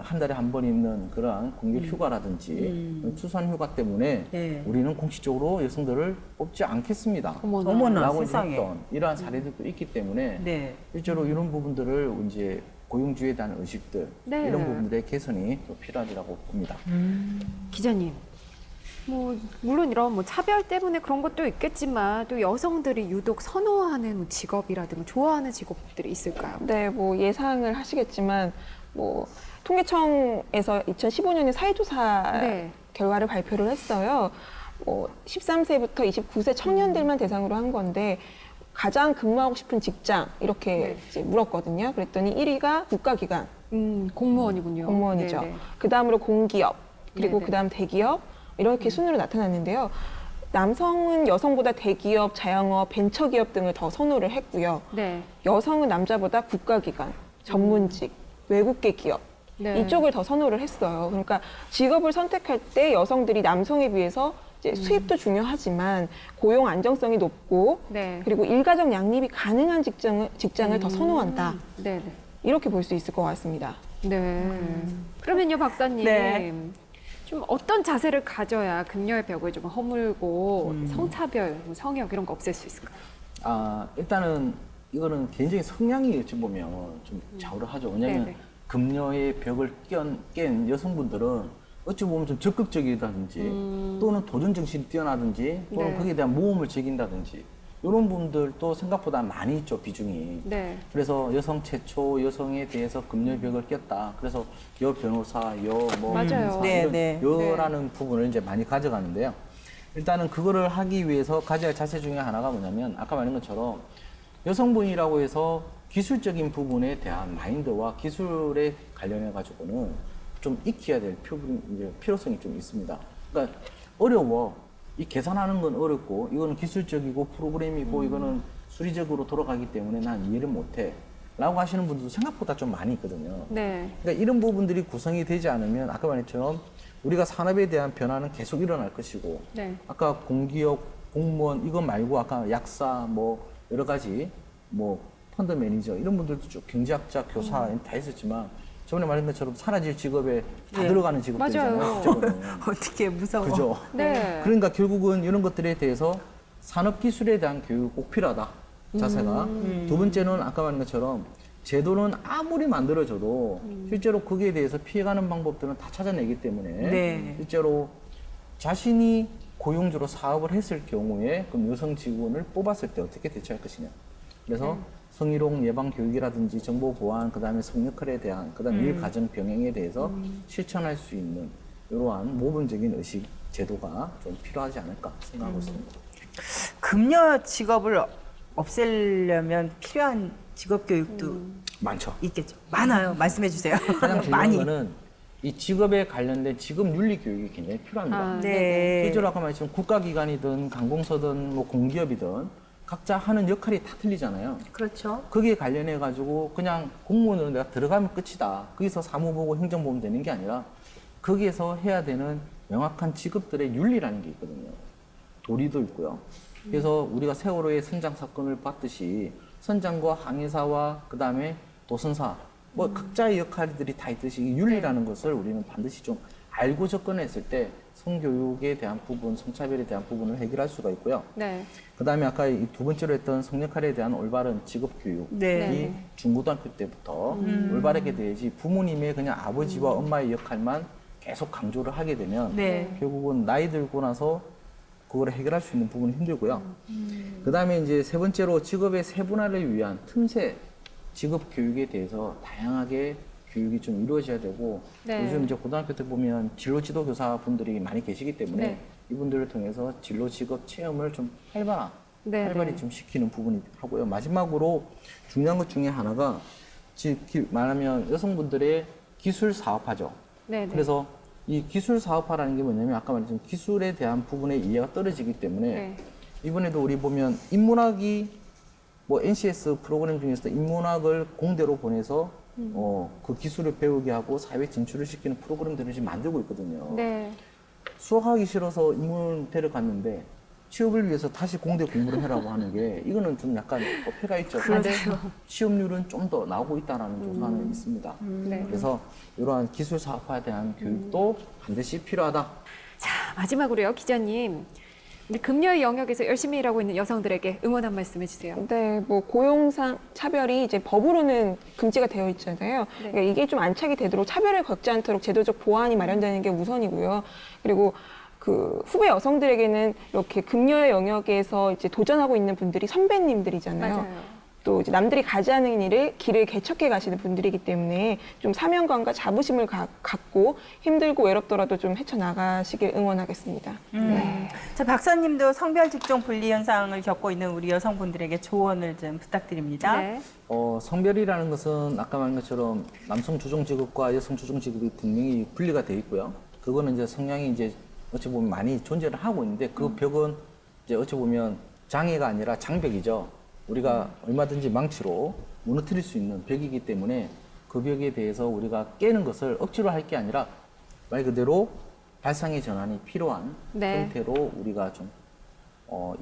한 달에 한 번 있는 그러한 공개 휴가라든지 출산 휴가 때문에 네. 우리는 공식적으로 여성들을 뽑지 않겠습니다. 어머나, 라고 세상에. 했던 이러한 사례들도 있기 때문에 네. 실제로 이런 부분들을 이제 고용주에 대한 의식들 네. 이런 부분들의 개선이 또 필요하다고 봅니다. 기자님. 뭐 물론 이런 뭐 차별 때문에 그런 것도 있겠지만 또 여성들이 유독 선호하는 직업이라든가 좋아하는 직업들이 있을까요? 네, 뭐 예상을 하시겠지만 뭐 통계청에서 2015년에 사회조사 네. 결과를 발표를 했어요. 뭐 13세부터 29세 청년들만 대상으로 한 건데 가장 근무하고 싶은 직장 이렇게 네. 이제 물었거든요. 그랬더니 1위가 국가기관 공무원이군요. 공무원이죠. 네네. 그 다음으로 공기업 그리고 네네. 그 다음 대기업 이렇게 순으로 나타났는데요. 남성은 여성보다 대기업, 자영업, 벤처기업 등을 더 선호를 했고요. 네. 여성은 남자보다 국가기관, 전문직, 외국계 기업 네. 이쪽을 더 선호를 했어요. 그러니까 직업을 선택할 때 여성들이 남성에 비해서 이제 수입도 중요하지만 고용 안정성이 높고 네. 그리고 일가정 양립이 가능한 직장을 더 선호한다. 네네. 이렇게 볼 수 있을 것 같습니다. 네. 그러면요, 박사님. 네. 좀 어떤 자세를 가져야 금요일 벽을 좀 허물고 성차별, 뭐 성역 이런 거 없앨 수 있을까요? 일단은 이거는 개인적인 성향이 어찌 보면 좀 좌우를 하죠. 왜냐하면 네네. 금녀의 벽을 깬 여성분들은 어찌 보면 좀 적극적이라든지 또는 도전 정신이 뛰어나든지 또는 네. 거기에 대한 모험을 즐긴다든지 이런 분들도 생각보다 많이 있죠, 비중이. 네. 그래서 여성 최초 여성에 대해서 금녀의 벽을 꼈다. 그래서 여 변호사, 뭐 맞아요. 네, 이런 네. 여라는 부분을 이제 많이 가져가는데요. 일단은 그거를 하기 위해서 가져야 할 자세 중에 하나가 뭐냐면 아까 말한 것처럼 여성분이라고 해서 기술적인 부분에 대한 마인드와 기술에 관련해 가지고는 좀 익혀야 될 필요성이 좀 있습니다. 그러니까 어려워. 이 계산하는 건 어렵고 이거는 기술적이고 프로그램이고 이거는 수리적으로 돌아가기 때문에 난 이해를 못해. 라고 하시는 분들도 생각보다 좀 많이 있거든요. 네. 그러니까 이런 부분들이 구성이 되지 않으면 아까 말했처럼 우리가 산업에 대한 변화는 계속 일어날 것이고 네. 아까 공기업, 공무원 이거 말고 아까 약사 뭐 여러 가지 뭐 펀드 매니저 이런 분들도 쭉 경제학자, 교사 다 있었지만 저번에 말한 것처럼 사라질 직업에 다 네. 들어가는 직업들이잖아요. 맞아요. 실제로는. 어떻게 무서워. 그죠? 네. 그러니까 결국은 이런 것들에 대해서 산업 기술에 대한 교육이 꼭 필요하다. 자세가. 두 번째는 아까 말한 것처럼 제도는 아무리 만들어져도 실제로 거기에 대해서 피해가는 방법들은 다 찾아내기 때문에 네. 실제로 자신이 고용주로 사업을 했을 경우에 그럼 여성 직원을 뽑았을 때 어떻게 대처할 것이냐. 그래서 성희롱 예방 교육이라든지 정보 보안, 그다음에 성역할에 대한, 그다음에 일 가정 병행에 대해서 실천할 수 있는 이러한 모범적인 의식 제도가 좀 필요하지 않을까 생각하고 있습니다. 금녀 직업을 없애려면 필요한 직업 교육도 많죠. 있겠죠. 많아요. 말씀해 주세요. 가장 중요한 많이. 거는 이 직업에 관련된 직업 윤리 교육이 굉장히 필요합니다. 아, 네. 실제로 아까 말했지만 국가기관이든 강공서든 뭐 공기업이든 각자 하는 역할이 다 틀리잖아요. 그렇죠. 거기에 관련해 가지고 그냥 공무원으로 내가 들어가면 끝이다. 거기서 사무 보고 행정 보면 되는 게 아니라 거기에서 해야 되는 명확한 직업들의 윤리라는 게 있거든요. 도리도 있고요. 그래서 우리가 세월호의 선장 사건을 봤듯이 선장과 항해사와 그다음에 도선사 뭐 각자의 역할들이 다 있듯이 이 윤리라는 것을 우리는 반드시 좀 알고 접근했을 때 성교육에 대한 부분, 성차별에 대한 부분을 해결할 수가 있고요. 네. 그다음에 아까 이 두 번째로 했던 성역할에 대한 올바른 직업 교육이 네. 중고등학교 때부터 올바르게 돼야지 부모님의 그냥 아버지와 엄마의 역할만 계속 강조를 하게 되면 네. 결국은 나이 들고 나서 그걸 해결할 수 있는 부분은 힘들고요. 그다음에 이제 세 번째로 직업의 세분화를 위한 틈새 직업 교육에 대해서 다양하게 교육이 좀 이루어져야 되고 네. 요즘 이제 고등학교 때 보면 진로 지도 교사 분들이 많이 계시기 때문에 네. 이분들을 통해서 진로 직업 체험을 좀 네, 활발히 네. 좀 시키는 부분이 하고요. 마지막으로 중요한 것 중에 하나가 말하면 여성분들의 기술 사업화죠. 네, 네. 그래서 이 기술 사업화라는 게 뭐냐면 아까 말했지만 기술에 대한 부분의 이해가 떨어지기 때문에 네. 이번에도 우리 보면 인문학이 뭐 NCS 프로그램 중에서 인문학을 공대로 보내서 그 기술을 배우게 하고 사회 진출을 시키는 프로그램들을 지금 만들고 있거든요. 네. 수학하기 싫어서 인문대를 갔는데 취업을 위해서 다시 공대 공부를 하라고 하는 게 이거는 좀 약간 어폐가 있죠. 그렇죠. 취업률은 좀 더 나오고 있다는 조사는 있습니다. 네. 그래서 이러한 기술 사업화에 대한 교육도 반드시 필요하다. 자, 마지막으로요, 기자님. 우리 금요일 영역에서 열심히 일하고 있는 여성들에게 응원 한 말씀 해주세요. 네, 뭐 고용상 차별이 이제 법으로는 금지가 되어 있잖아요. 네. 그러니까 이게 좀 안착이 되도록 차별을 겪지 않도록 제도적 보완이 마련되는 게 우선이고요. 그리고 그 후배 여성들에게는 이렇게 금요일 영역에서 이제 도전하고 있는 분들이 선배님들이잖아요. 맞아요. 또 이제 남들이 가지 않은 길을 개척해 가시는 분들이기 때문에 좀 사명감과 자부심을 갖고 힘들고 외롭더라도 좀 헤쳐나가시길 응원하겠습니다. 네. 자, 박사님도 성별 직종 분리 현상을 겪고 있는 우리 여성분들에게 조언을 좀 부탁드립니다. 네. 성별이라는 것은 아까 말한 것처럼 남성 주종 직업과 여성 주종 직업이 분명히 분리가 돼 있고요. 그거는 이제 성향이 이제 어찌 보면 많이 존재를 하고 있는데 그 벽은 이제 어찌 보면 장애가 아니라 장벽이죠. 우리가 얼마든지 망치로 무너뜨릴 수 있는 벽이기 때문에 그 벽에 대해서 우리가 깨는 것을 억지로 할 게 아니라 말 그대로 발상의 전환이 필요한 네. 형태로 우리가 좀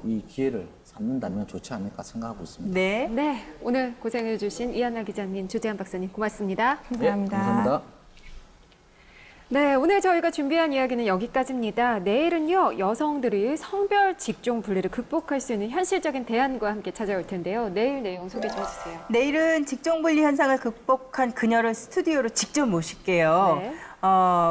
이 기회를 삼는다면 좋지 않을까 생각하고 있습니다. 네. 네, 오늘 고생해주신 이한나 기자님, 주재한 박사님 고맙습니다. 감사합니다. 네, 감사합니다. 네, 오늘 저희가 준비한 이야기는 여기까지입니다. 내일은요, 여성들이 성별 직종 분리를 극복할 수 있는 현실적인 대안과 함께 찾아올 텐데요. 내일 내용 소개 좀 해주세요. 내일은 직종 분리 현상을 극복한 그녀를 스튜디오로 직접 모실게요. 네.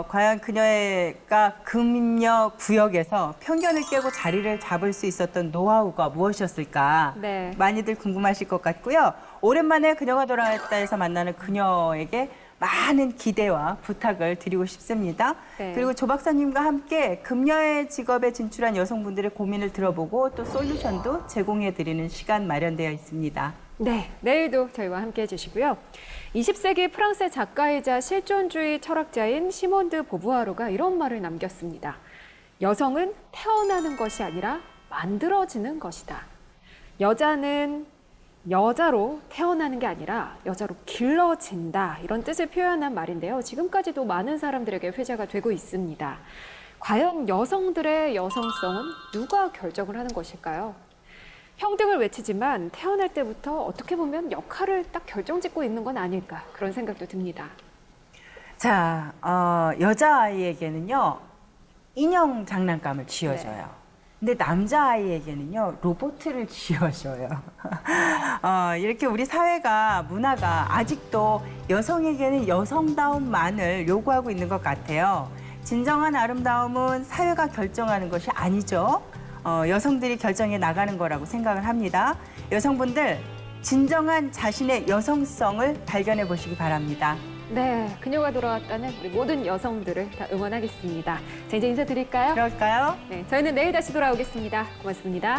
과연 그녀가 금녀 구역에서 편견을 깨고 자리를 잡을 수 있었던 노하우가 무엇이었을까? 네. 많이들 궁금하실 것 같고요. 오랜만에 그녀가 돌아왔다 해서 만나는 그녀에게 많은 기대와 부탁을 드리고 싶습니다. 네. 그리고 조 박사님과 함께 금녀의 직업에 진출한 여성분들의 고민을 들어보고 또 솔루션도 제공해 드리는 시간 마련되어 있습니다. 네, 내일도 저희와 함께 해주시고요. 20세기 프랑스의 작가이자 실존주의 철학자인 시몬 드 보부아르가 이런 말을 남겼습니다. 여성은 태어나는 것이 아니라 만들어지는 것이다. 여자는 여자로 태어나는 게 아니라 여자로 길러진다. 이런 뜻을 표현한 말인데요. 지금까지도 많은 사람들에게 회자가 되고 있습니다. 과연 여성들의 여성성은 누가 결정을 하는 것일까요? 평등을 외치지만 태어날 때부터 어떻게 보면 역할을 딱 결정짓고 있는 건 아닐까 그런 생각도 듭니다. 자, 여자아이에게는요, 인형 장난감을 쥐어줘요. 근데 남자아이에게는요, 로봇을 쥐어줘요. 이렇게 우리 사회가, 문화가 아직도 여성에게는 여성다움만을 요구하고 있는 것 같아요. 진정한 아름다움은 사회가 결정하는 것이 아니죠. 여성들이 결정해 나가는 거라고 생각을 합니다. 여성분들, 진정한 자신의 여성성을 발견해 보시기 바랍니다. 네, 그녀가 돌아왔다는 우리 모든 여성들을 다 응원하겠습니다. 자, 이제 인사드릴까요? 그럴까요? 네, 저희는 내일 다시 돌아오겠습니다. 고맙습니다.